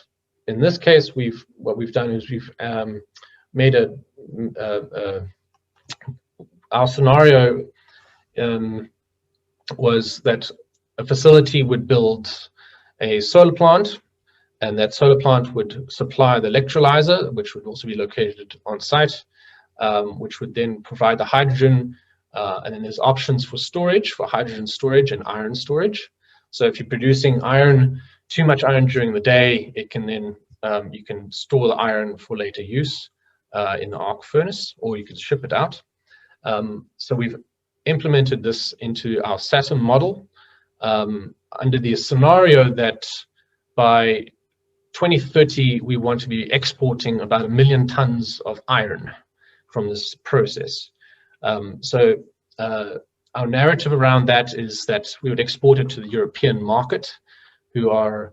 in this case, what we've done is we've made our scenario was that a facility would build a solar plant, and that solar plant would supply the electrolyzer, which would also be located on site, which would then provide the hydrogen, and then there's options for storage, for hydrogen storage and iron storage. So if you're producing too much iron during the day, it can then you can store the iron for later use in the arc furnace, or you can ship it out. So we've implemented this into our SATM model under the scenario that by 2030, we want to be exporting about 1 million tons of iron from this process. So our narrative around that is that we would export it to the European market, the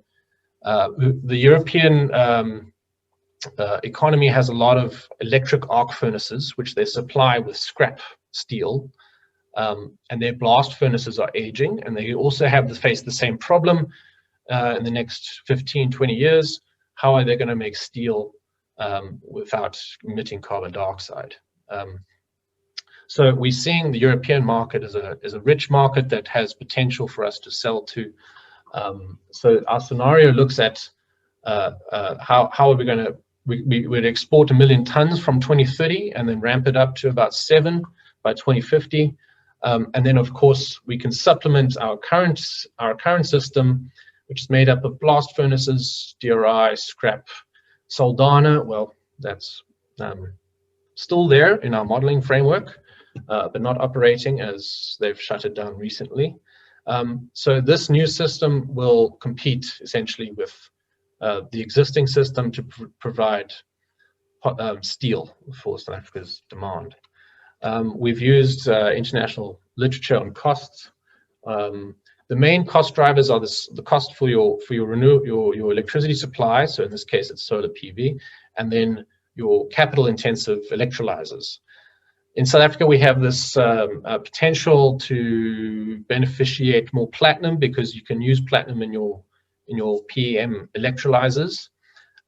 European economy has a lot of electric arc furnaces, which they supply with scrap steel, and their blast furnaces are aging, and they also face the same problem. In the next 15, 20 years, how are they going to make steel without emitting carbon dioxide? So we're seeing the European market as a rich market that has potential for us to sell to. So our scenario looks at how are we going to, we would export 1 million tons from 2030 and then ramp it up to about 7 by 2050. And then, of course, we can supplement our current system, which is made up of blast furnaces, DRI, scrap, Saldanha. Well, that's still there in our modeling framework, but not operating as they've shut it down recently. So this new system will compete essentially with the existing system to provide steel for South Africa's demand. We've used international literature on costs. The main cost drivers are the cost for your electricity supply. So in this case, it's solar PV, and then your capital-intensive electrolyzers. In South Africa, we have this potential to beneficiate more platinum because you can use platinum in your PEM electrolyzers.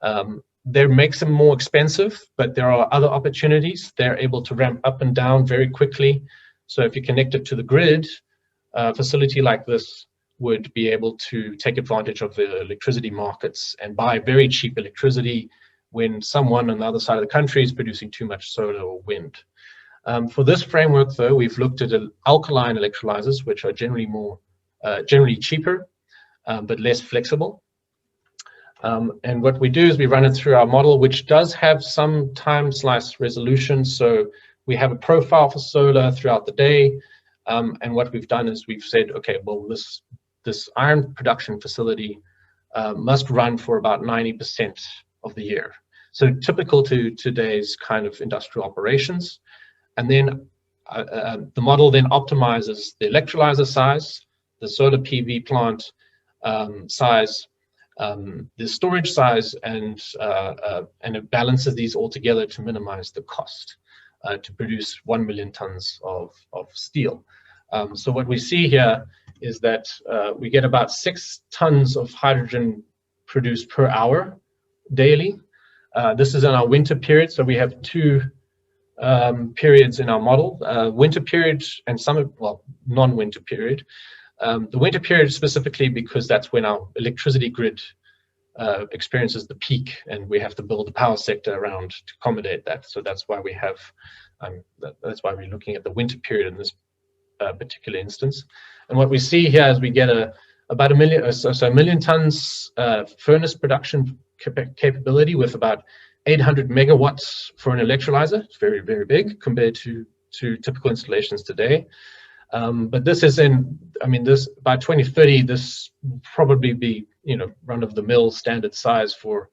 That makes them more expensive, but there are other opportunities. They're able to ramp up and down very quickly. So if you connect it to the grid, a facility like this would be able to take advantage of the electricity markets and buy very cheap electricity when someone on the other side of the country is producing too much solar or wind. For this framework, though, we've looked at alkaline electrolyzers, which are generally cheaper, but less flexible. And what we do is we run it through our model, which does have some time slice resolution. So we have a profile for solar throughout the day. And what we've done is we've said, okay, well, this iron production facility must run for about 90% of the year. So typical to today's kind of industrial operations. And then the model then optimizes the electrolyzer size, the solar PV plant size, the storage size, and it balances these all together to minimize the cost to produce 1 million tons of steel. So what we see here is that we get about 6 tons of hydrogen produced per hour daily. This is in our winter period, so we have 2 periods in our model, winter period and summer, well, non-winter period. The winter period specifically because that's when our electricity grid experiences the peak, and we have to build a power sector around to accommodate that. So that's why we have, that's why we're looking at the winter period in this particular instance. And what we see here is we get about a million tons furnace production capability with about 800 megawatts for an electrolyzer. It's very, very big compared to typical installations today. But this is this by 2030, this will probably be, run-of-the-mill standard size for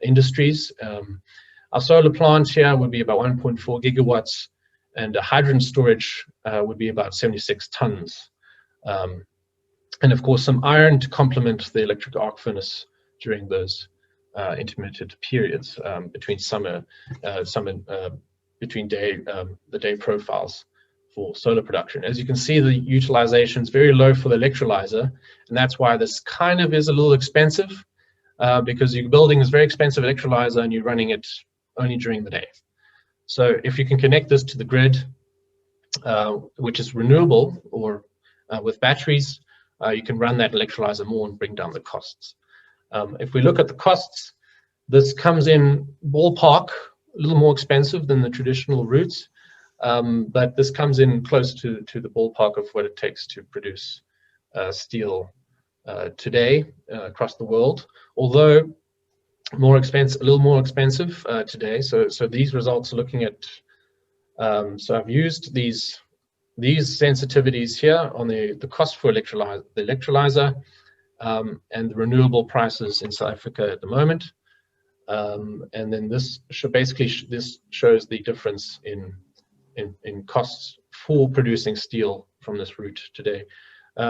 industries. Our solar plant here would be about 1.4 gigawatts, and hydrogen storage would be about 76 tons. And of course, some iron to complement the electric arc furnace during those intermittent periods between between the day profiles for solar production. As you can see, the utilization is very low for the electrolyzer, and that's why this kind of is a little expensive because you're building this very expensive electrolyzer and you're running it only during the day. So if you can connect this to the grid, which is renewable or with batteries, you can run that electrolyzer more and bring down the costs. If we look at the costs, this comes in ballpark, a little more expensive than the traditional routes, but this comes in close to the ballpark of what it takes to produce steel today across the world, although a little more expensive today. So these results are looking at, so I've used these sensitivities here on the cost for the electrolyzer and the renewable prices in South Africa at the moment. And then this this shows the difference in costs for producing steel from this route today.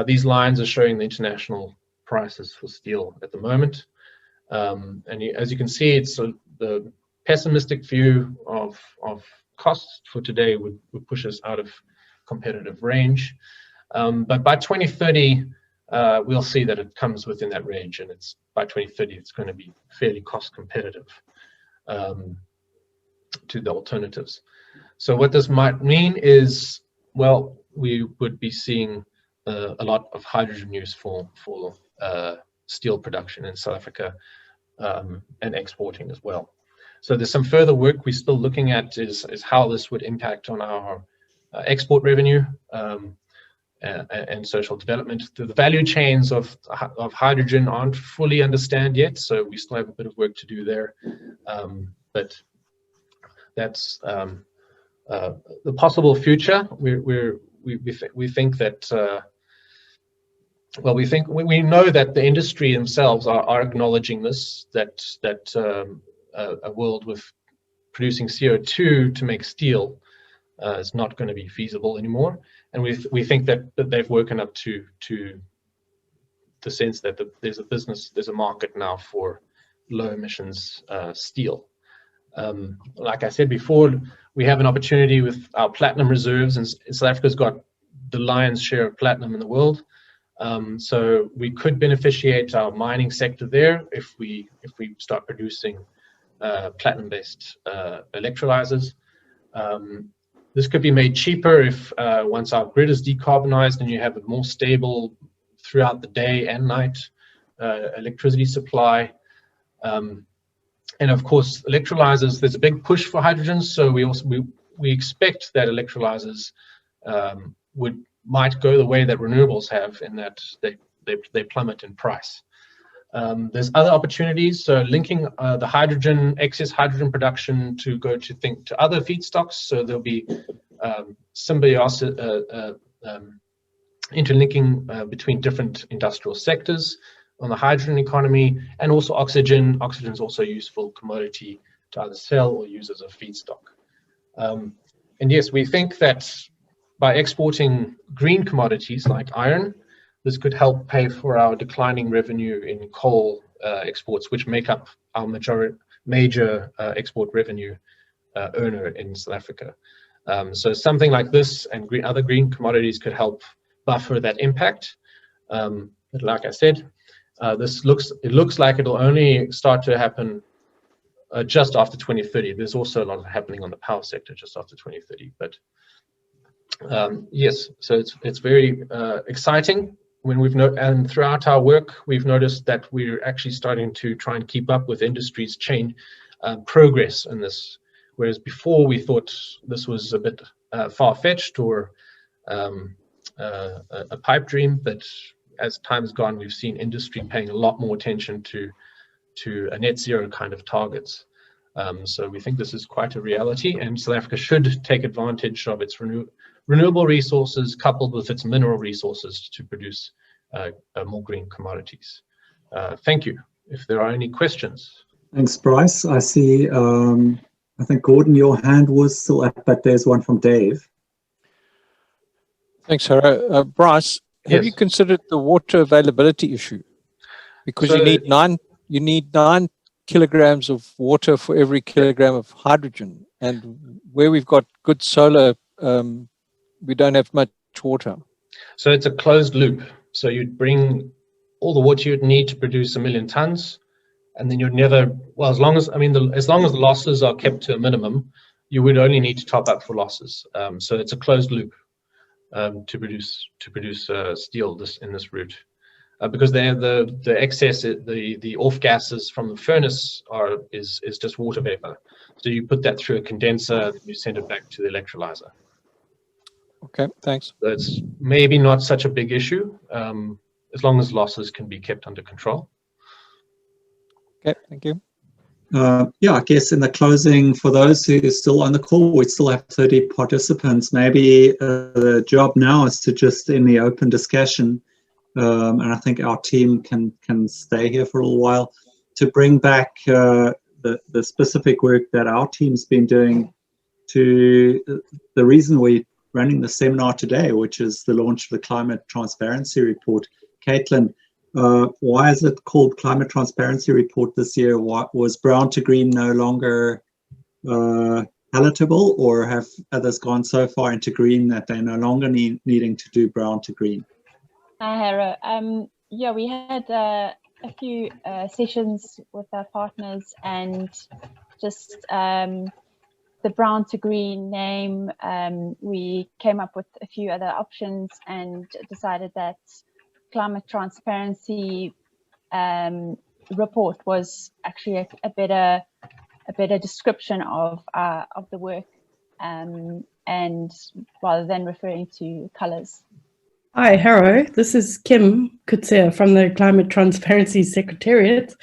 These lines are showing the international prices for steel at the moment. And as you can see, it's the pessimistic view of costs for today would push us out of competitive range. But by 2030, we'll see that it comes within that range, and by 2030, it's going to be fairly cost competitive to the alternatives. So what this might mean is, well, we would be seeing a lot of hydrogen use for steel production in South Africa and exporting as well. So there's some further work we're still looking at is how this would impact on our export revenue. and social development. The value chains of hydrogen aren't fully understand yet, so we still have a bit of work to do there. But that's the possible future. We think that well, we know that the industry themselves are acknowledging this, that a world with producing CO2 to make steel is not going to be feasible anymore, and we think that they've woken up to the sense that there's a market now for low emissions steel. Like I said before, we have an opportunity with our platinum reserves, and South Africa's got the lion's share of platinum in the world. So we could beneficiate our mining sector there if we start producing platinum-based electrolyzers. This could be made cheaper if once our grid is decarbonized and you have a more stable throughout the day and night electricity supply. And of course, electrolyzers, there's a big push for hydrogen, so we expect that electrolyzers might go the way that renewables have, in that they plummet in price. There's other opportunities, so linking the excess hydrogen production to other feedstocks. So there'll be symbiosis, interlinking between different industrial sectors on the hydrogen economy, and also oxygen. Oxygen is also a useful commodity to either sell or use as a feedstock. And yes, we think that by exporting green commodities like iron, this could help pay for our declining revenue in coal exports, which make up our major export revenue earner in South Africa. So something like this and other green commodities could help buffer that impact. But like I said, it looks like it'll only start to happen just after 2030. There's also a lot happening on the power sector just after 2030. But yes, so it's very exciting. And throughout our work, we've noticed that we're actually starting to try and keep up with industry's progress in this. Whereas before we thought this was a bit far-fetched or a pipe dream, but as time has gone, we've seen industry paying a lot more attention to a net zero kind of targets. So we think this is quite a reality, and South Africa should take advantage of its renewable resources coupled with its mineral resources to produce more green commodities. Thank you. If there are any questions.
Thanks, Bryce. I see, I think, Gordon, your hand was still up, but there's one from Dave.
Thanks, Haro. Bryce, have you considered the water availability issue? Because you need 9 kilograms of water for every kilogram of hydrogen, and where we've got good solar, we don't have much water.
So it's a closed loop. So you'd bring all the water you'd need to produce 1 million tons, and then you'd never, well, as long as the losses are kept to a minimum, you would only need to top up for losses. So it's a closed loop to produce steel in this route. Because the excess, the off gases from the furnace is just water vapor. So you put that through a condenser, you send it back to the electrolyzer.
Okay, thanks.
So it's maybe not such a big issue, as long as losses can be kept under control.
Okay, thank you.
Yeah, I guess in the closing, for those who are still on the call, we still have 30 participants. Maybe the job now is to just in the open discussion, and I think our team can stay here for a little while, to bring back the specific work that our team's been doing to the reason we're running the seminar today, which is the launch of the Climate Transparency Report. Caitlin, why is it called Climate Transparency Report this year? Was brown to green no longer palatable, or have others gone so far into green that they're no longer needing to do brown to green?
Hi, Haro. Yeah, we had a few sessions with our partners, and just the brown to green name, we came up with a few other options and decided that Climate Transparency Report was actually a better description of the work, and rather than referring to colors.
Hi, Harrow. This is Kim Kutsea from the Climate Transparency Secretariat.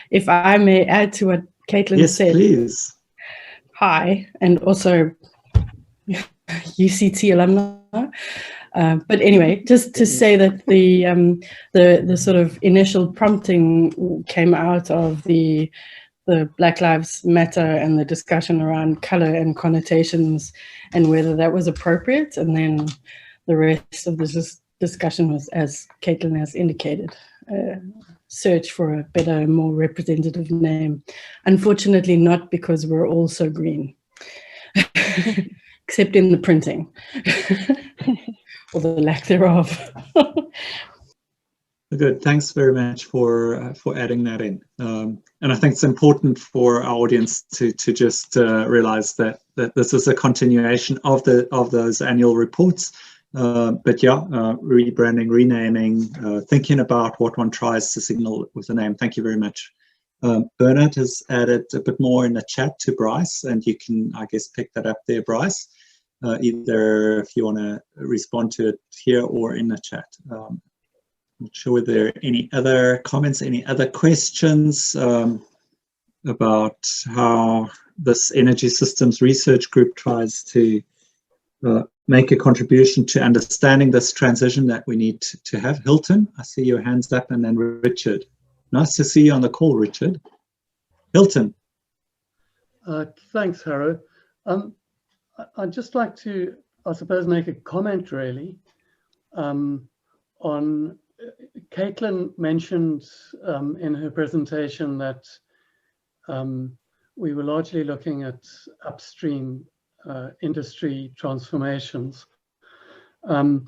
If I may add to what Caitlin said.
Yes, please.
Hi, and also UCT alumni. But anyway, just to say that the sort of initial prompting came out of the Black Lives Matter and the discussion around color and connotations and whether that was appropriate. And then the rest of this discussion was, as Caitlin has indicated, search for a better, more representative name. Unfortunately, not because we're all so green, except in the printing, or the lack thereof.
Good. Thanks very much for adding that in. And I think it's important for our audience to just realize that this is a continuation of those annual reports. But yeah, rebranding, renaming, thinking about what one tries to signal with the name. Thank you very much. Bernard has added a bit more in the chat to Bryce, and you can, I guess, pick that up there, Bryce, either if you want to respond to it here or in the chat. Not sure whether there are any other comments, any other questions about how this Energy Systems Research Group tries to make a contribution to understanding this transition that we need to have. Hilton, I see your hands up, and then Richard. Nice to see you on the call, Richard. Hilton.
Thanks, Harrow. I'd just like to, I suppose, make a comment really on Caitlin mentioned in her presentation that we were largely looking at upstream industry transformations. And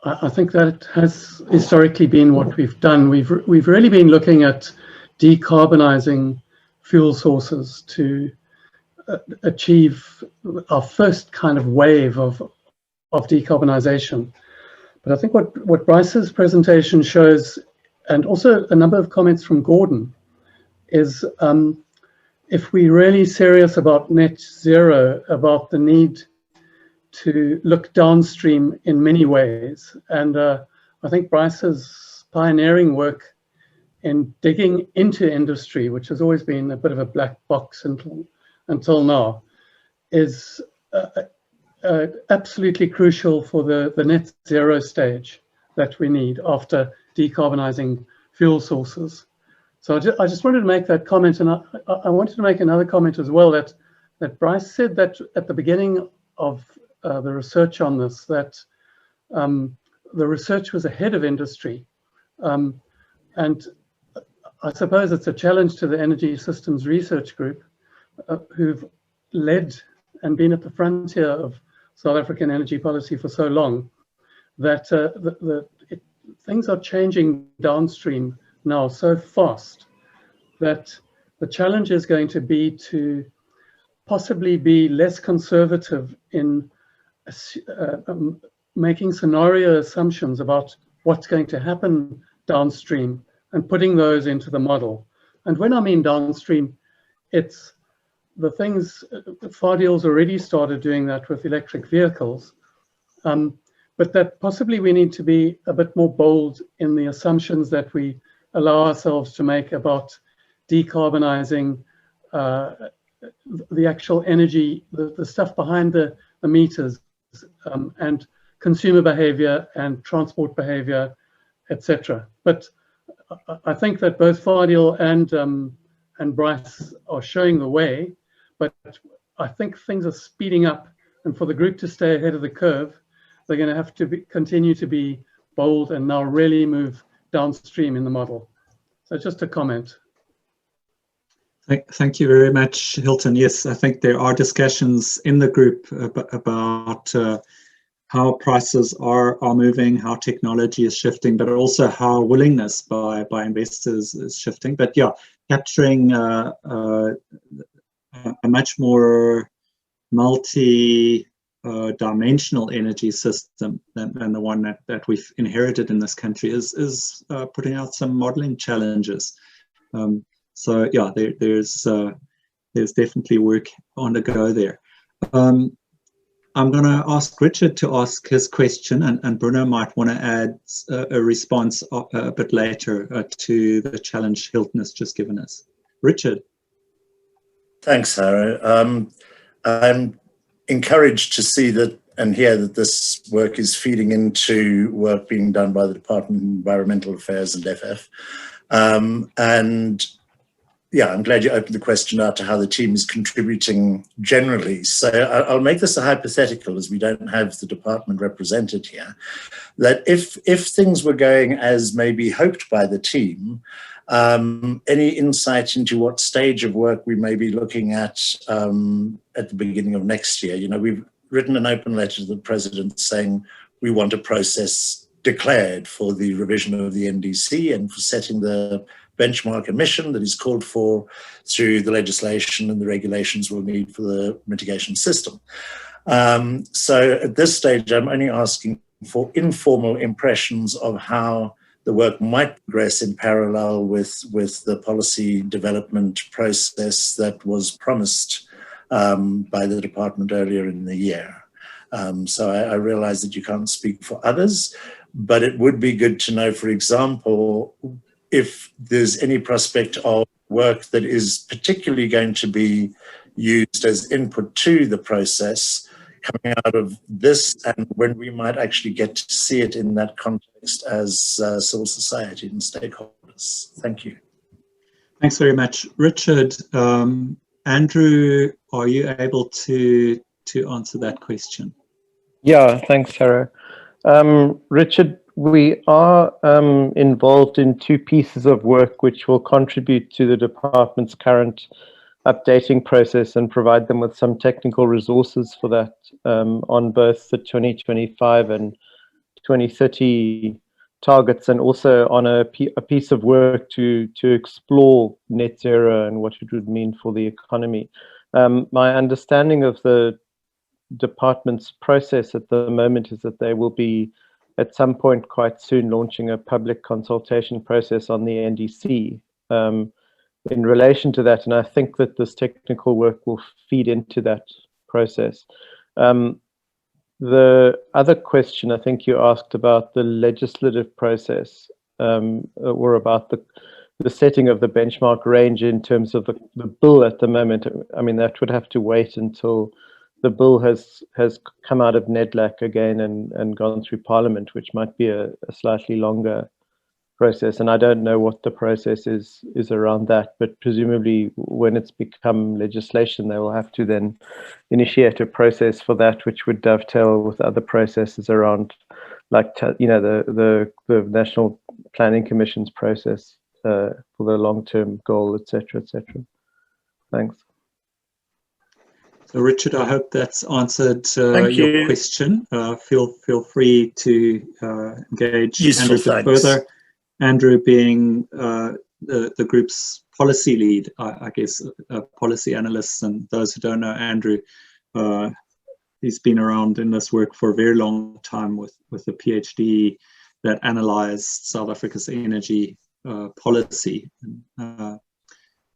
I think that has historically been what we've done. We've really been looking at decarbonizing fuel sources to achieve our first kind of wave of decarbonization. But I think what Bryce's presentation shows, and also a number of comments from Gordon, is if we're really serious about net zero, about the need to look downstream in many ways. And I think Bryce's pioneering work in digging into industry, which has always been a bit of a black box until now, is absolutely crucial for the net zero stage that we need after decarbonizing fuel sources. So I just wanted to make that comment, and I wanted to make another comment as well, that Bryce said that at the beginning of the research on this, that the research was ahead of industry. And I suppose it's a challenge to the Energy Systems Research Group, who've led and been at the frontier of South African energy policy for so long, that things are changing downstream now so fast that the challenge is going to be to possibly be less conservative in making scenario assumptions about what's going to happen downstream and putting those into the model. And when I mean downstream, it's the things, Fardio's already started doing that with electric vehicles, but that possibly we need to be a bit more bold in the assumptions that we allow ourselves to make about decarbonizing the actual energy, the stuff behind the meters, and consumer behavior and transport behavior, etc. But I think that both Fardio and Bryce are showing the way, but I think things are speeding up, and for the group to stay ahead of the curve, they're going to have to continue to be bold and now really move downstream in the model. So just a comment.
Thank you very much, Hilton. Yes, I think there are discussions in the group about how prices are moving, how technology is shifting, but also how willingness by investors is shifting. But yeah, capturing a much more multi-dimensional energy system than the one that we've inherited in this country is putting out some modeling challenges. So yeah, there's definitely work on the go there. I'm going to ask Richard to ask his question, and Bruno might want to add a response a bit later to the challenge Hilton has just given us. Richard.
Thanks, Harro. I'm encouraged to see that and hear that this work is feeding into work being done by the Department of Environmental Affairs and FF. And yeah, I'm glad you opened the question out to how the team is contributing generally. So I'll make this a hypothetical, as we don't have the department represented here, that if things were going as maybe hoped by the team, any insight into what stage of work we may be looking at the beginning of next year? You know, we've written an open letter to the President saying we want a process declared for the revision of the NDC and for setting the benchmark emission that is called for through the legislation and the regulations we'll need for the mitigation system. So at this stage, I'm only asking for informal impressions of how the work might progress in parallel with the policy development process that was promised by the department earlier in the year. So I realize that you can't speak for others, but it would be good to know, for example, if there's any prospect of work that is particularly going to be used as input to the process coming out of this, and when we might actually get to see it in that context as civil society and stakeholders. Thank you.
Thanks very much. Richard, Andrew, are you able to answer that question?
Yeah, thanks, Harro. Richard, we are involved in two pieces of work which will contribute to the department's current updating process and provide them with some technical resources for that on both the 2025 and 2030 targets, and also on a piece of work to explore net zero and what it would mean for the economy. My understanding of the department's process at the moment is that they will be at some point quite soon launching a public consultation process on the NDC in relation to that, and I think that this technical work will feed into that process. The other question I think you asked about the legislative process or about the setting of the benchmark range in terms of the bill at the moment. I mean, that would have to wait until the bill has come out of NEDLAC again and gone through Parliament, which might be a slightly longer process. And I don't know what the process is around that, but presumably when it's become legislation, they will have to then initiate a process for that, which would dovetail with other processes around, like, you know, the National Planning Commission's process for the long-term goal, etc., etc. Thanks.
So Richard, I hope that's answered your question. Feel free to engage Andrew further. Andrew being the group's policy lead, I guess, policy analysts, and those who don't know Andrew, he's been around in this work for a very long time with a PhD that analyzed South Africa's energy policy.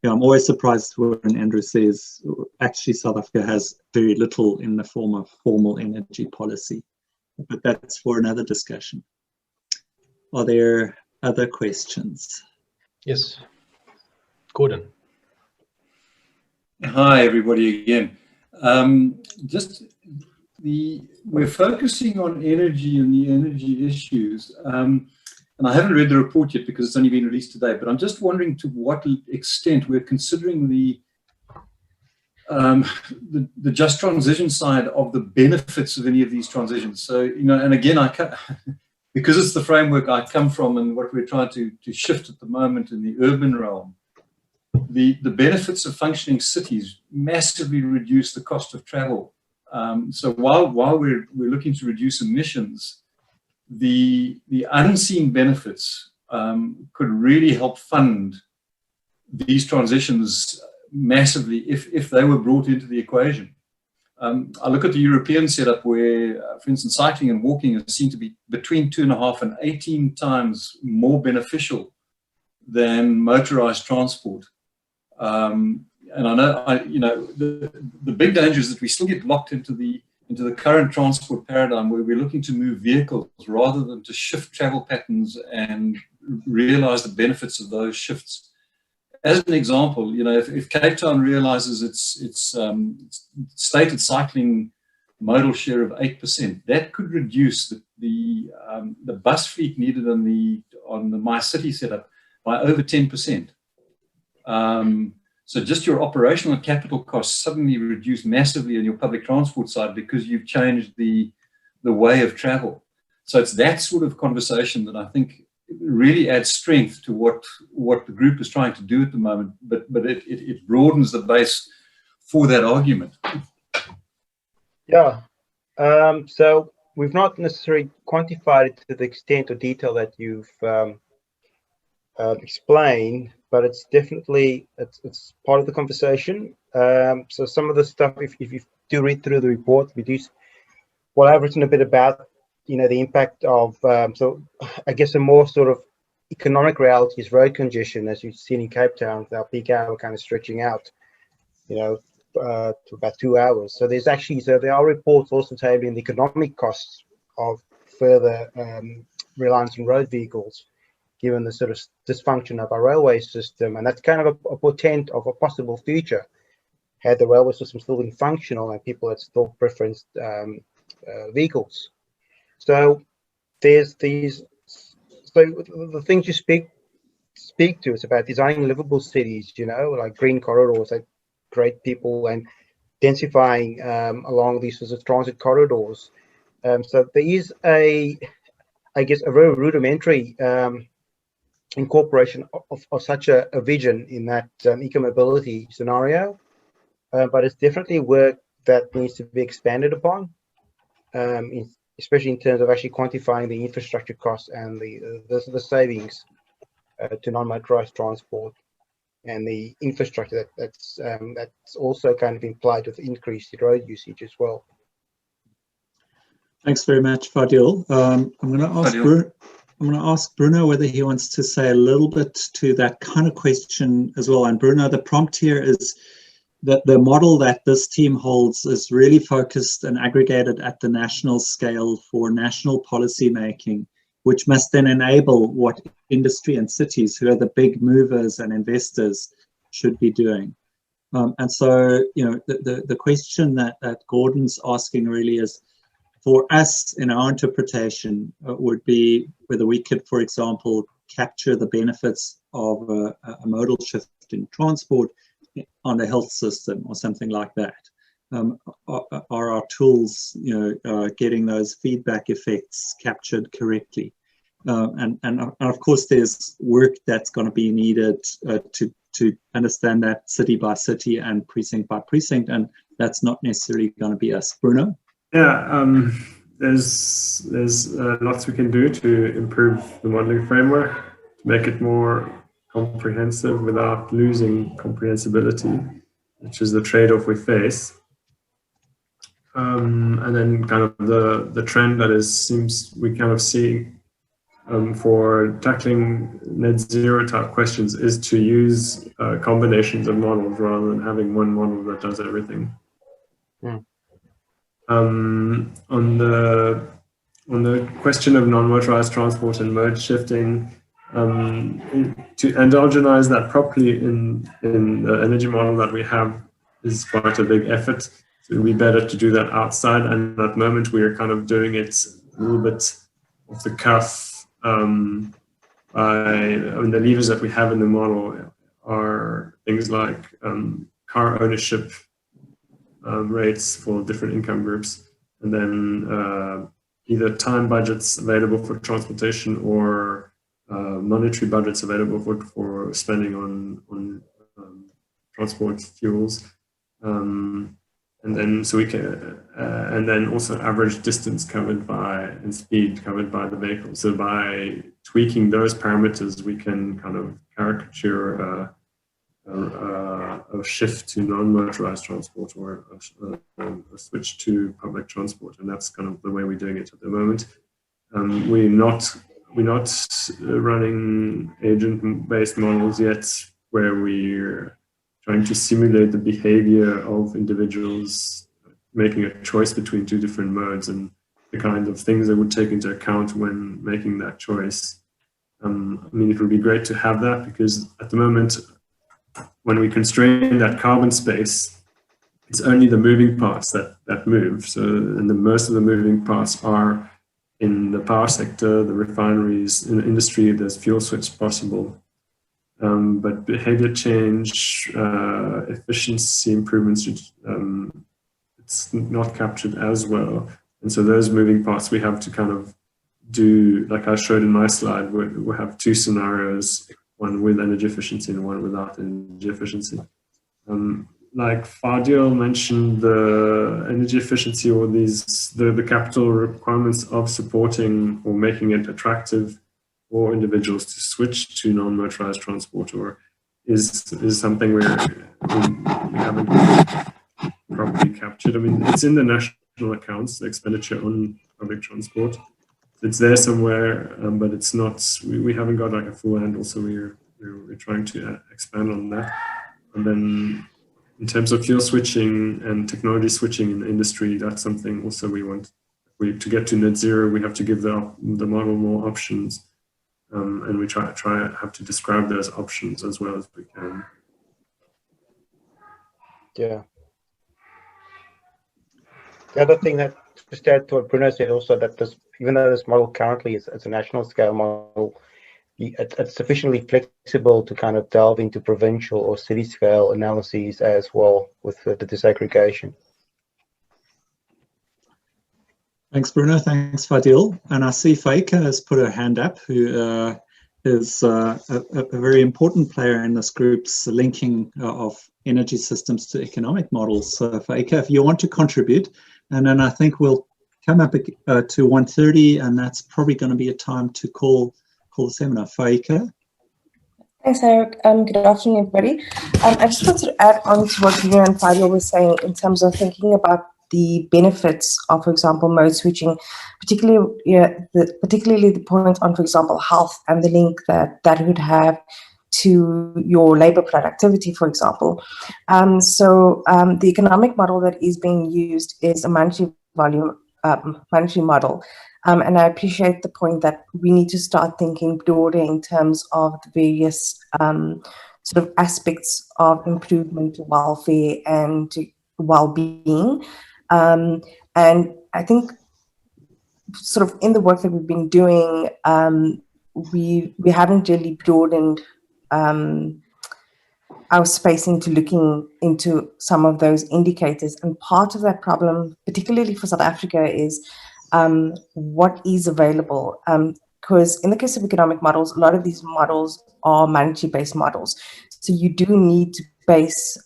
Yeah, I'm always surprised when Andrew says actually South Africa has very little in the form of formal energy policy, but that's for another discussion. Are there other questions?
Yes, Gordon.
Hi, everybody again. We're focusing on energy and the energy issues. And I haven't read the report yet because it's only been released today, but I'm just wondering to what extent we're considering the just transition side of the benefits of any of these transitions. So, you know, and again, because it's the framework I come from and what we're trying to shift at the moment in the urban realm, the benefits of functioning cities massively reduce the cost of travel. So while we're looking to reduce emissions, the unseen benefits could really help fund these transitions massively if they were brought into the equation. I look at the European setup where, for instance, cycling and walking are seen to be between 2.5 and 18 times more beneficial than motorized transport. And I know, the big danger is that we still get locked into the into the current transport paradigm where we're looking to move vehicles rather than to shift travel patterns and realize the benefits of those shifts. As an example, you know, if Cape Town realizes its stated cycling modal share of 8%, that could reduce the bus fleet needed on the MyCity setup by over 10%. So just your operational and capital costs suddenly reduce massively on your public transport side because you've changed the way of travel. So it's that sort of conversation that I think really adds strength to what the group is trying to do at the moment, but it broadens the base for that argument.
Yeah. So we've not necessarily quantified it to the extent or detail that you've explained, but it's definitely it's part of the conversation. So some of the stuff, if you do read through the report, I've written a bit about, you know, the impact of so I guess a more sort of economic reality is road congestion, as you've seen in Cape Town, with our peak hour kind of stretching out, you know, to about 2 hours. So there are reports also tabling the economic costs of further reliance on road vehicles, given the sort of dysfunction of our railway system. And that's kind of a portent of a possible future, had the railway system still been functional and people had still preferenced vehicles. So there's these, so the things you speak to is about designing livable cities, you know, like green corridors that great people, and densifying along these sorts of transit corridors. So there is I guess a very rudimentary incorporation of such a vision in that eco-mobility scenario, but it's definitely work that needs to be expanded upon, especially in terms of actually quantifying the infrastructure costs and the savings to non-motorized transport, and the infrastructure that's also kind of implied with increased road usage as well.
Thanks very much, Fadil. I'm going to ask Bruno whether he wants to say a little bit to that kind of question as well. And Bruno, the prompt here is that the model that this team holds is really focused and aggregated at the national scale for national policy making, which must then enable what industry and cities, who are the big movers and investors, should be doing. And so, you know, the question that Gordon's asking really is, for us, in our interpretation, would be whether we could, for example, capture the benefits of a modal shift in transport on the health system or something like that. Are our tools, you know, getting those feedback effects captured correctly? And of course, there's work that's going to be needed to understand that city by city and precinct by precinct, and that's not necessarily going to be us. Bruno?
Yeah, there's lots we can do to improve the modeling framework, to make it more comprehensive without losing comprehensibility, which is the trade-off we face. And then kind of the trend that seems we kind of see for tackling net zero type questions is to use combinations of models rather than having one model that does everything.
Yeah.
On the question of non-motorized transport and mode shifting, to endogenize that properly in the energy model that we have is quite a big effort. So it would be better to do that outside, and at the moment we are kind of doing it a little bit off the cuff. The levers that we have in the model are things like car ownership rates for different income groups, and then either time budgets available for transportation or monetary budgets available for spending on transport fuels, and then so we can and then also average distance covered by and speed covered by the vehicle. So by tweaking those parameters, we can kind of caricature a shift to non-motorized transport or a switch to public transport, and that's kind of the way we're doing it at the moment. We're not running agent-based models yet, where we're trying to simulate the behavior of individuals making a choice between two different modes and the kind of things they would take into account when making that choice. I mean, it would be great to have that, because at the moment, when we constrain that carbon space, it's only the moving parts that move. So, and most of the moving parts are in the power sector, the refineries, in the industry. There's fuel switch possible, but behavior change, efficiency improvements, it's not captured as well. And so those moving parts we have to kind of do, like I showed in my slide, we have two scenarios, one with energy efficiency and one without energy efficiency. Like Fadil mentioned, the energy efficiency, or the capital requirements of supporting or making it attractive for individuals to switch to non-motorized transport, or is something we haven't properly captured. I mean, it's in the national accounts, the expenditure on public transport. It's there somewhere, but it's not. We haven't got like a full handle, so we're trying to expand on that. And then, in terms of fuel switching and technology switching in the industry, that's something also we want. To get to net zero, we have to give the model more options, and we have to describe those options as well as we can.
Yeah. The other thing that, just to add to what Bruno said also, that even though this model currently is a national scale model, it's sufficiently flexible to kind of delve into provincial or city scale analyses as well with the disaggregation.
Thanks, Bruno. Thanks, Fadil. And I see Faika has put her hand up, who is a very important player in this group's linking of energy systems to economic models. So Faika, if you want to contribute, and then I think we'll come up to 1:30, and that's probably going to be a time to call the seminar. Faika.
Thanks, Eric. Good afternoon, everybody. I just wanted to add on to what Bruno and Fadil were saying in terms of thinking about the benefits of, for example, mode switching, particularly the point on, for example, health and the link that would have to your labor productivity, for example. The economic model that is being used is a monetary model. And I appreciate the point that we need to start thinking broader in terms of the various sort of aspects of improvement to welfare and to well-being. And I think sort of in the work that we've been doing, we haven't really broadened our space into looking into some of those indicators. And part of that problem, particularly for South Africa, is what is available. Because in the case of economic models, a lot of these models are monetary-based models. So you do need to base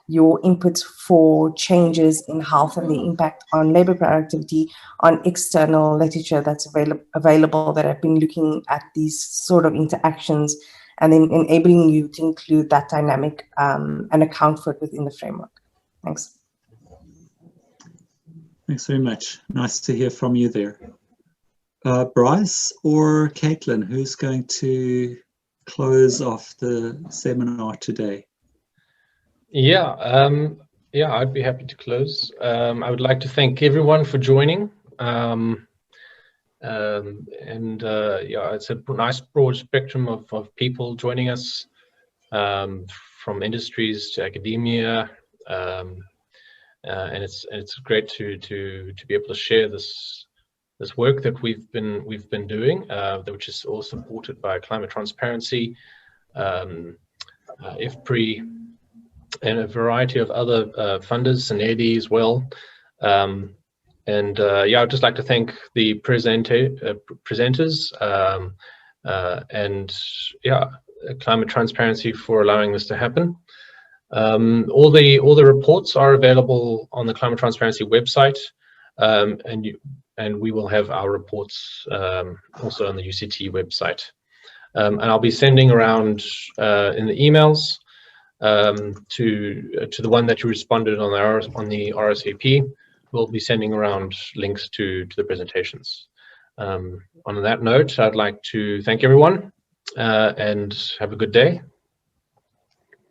your inputs for changes in health and the impact on labor productivity on external literature that's available that have been looking at these sort of interactions, and then enabling you to include that dynamic and account for it within the framework. Thanks.
Thanks very much. Nice to hear from you there. Bryce or Caitlin, who's going to close off the seminar today?
Yeah, I'd be happy to close. I would like to thank everyone for joining. It's a nice broad spectrum of people joining us, from industries to academia, and it's great to be able to share this work that we've been doing, which is all supported by Climate Transparency, IFPRI, and a variety of other funders and EDI as well. I'd just like to thank the presenters and Climate Transparency for allowing this to happen. All the reports are available on the Climate Transparency website, and we will have our reports also on the UCT website. And I'll be sending around in the emails to the one that you responded on the RSVP. We'll be sending around links to the presentations. On that note, I'd like to thank everyone and have a good day.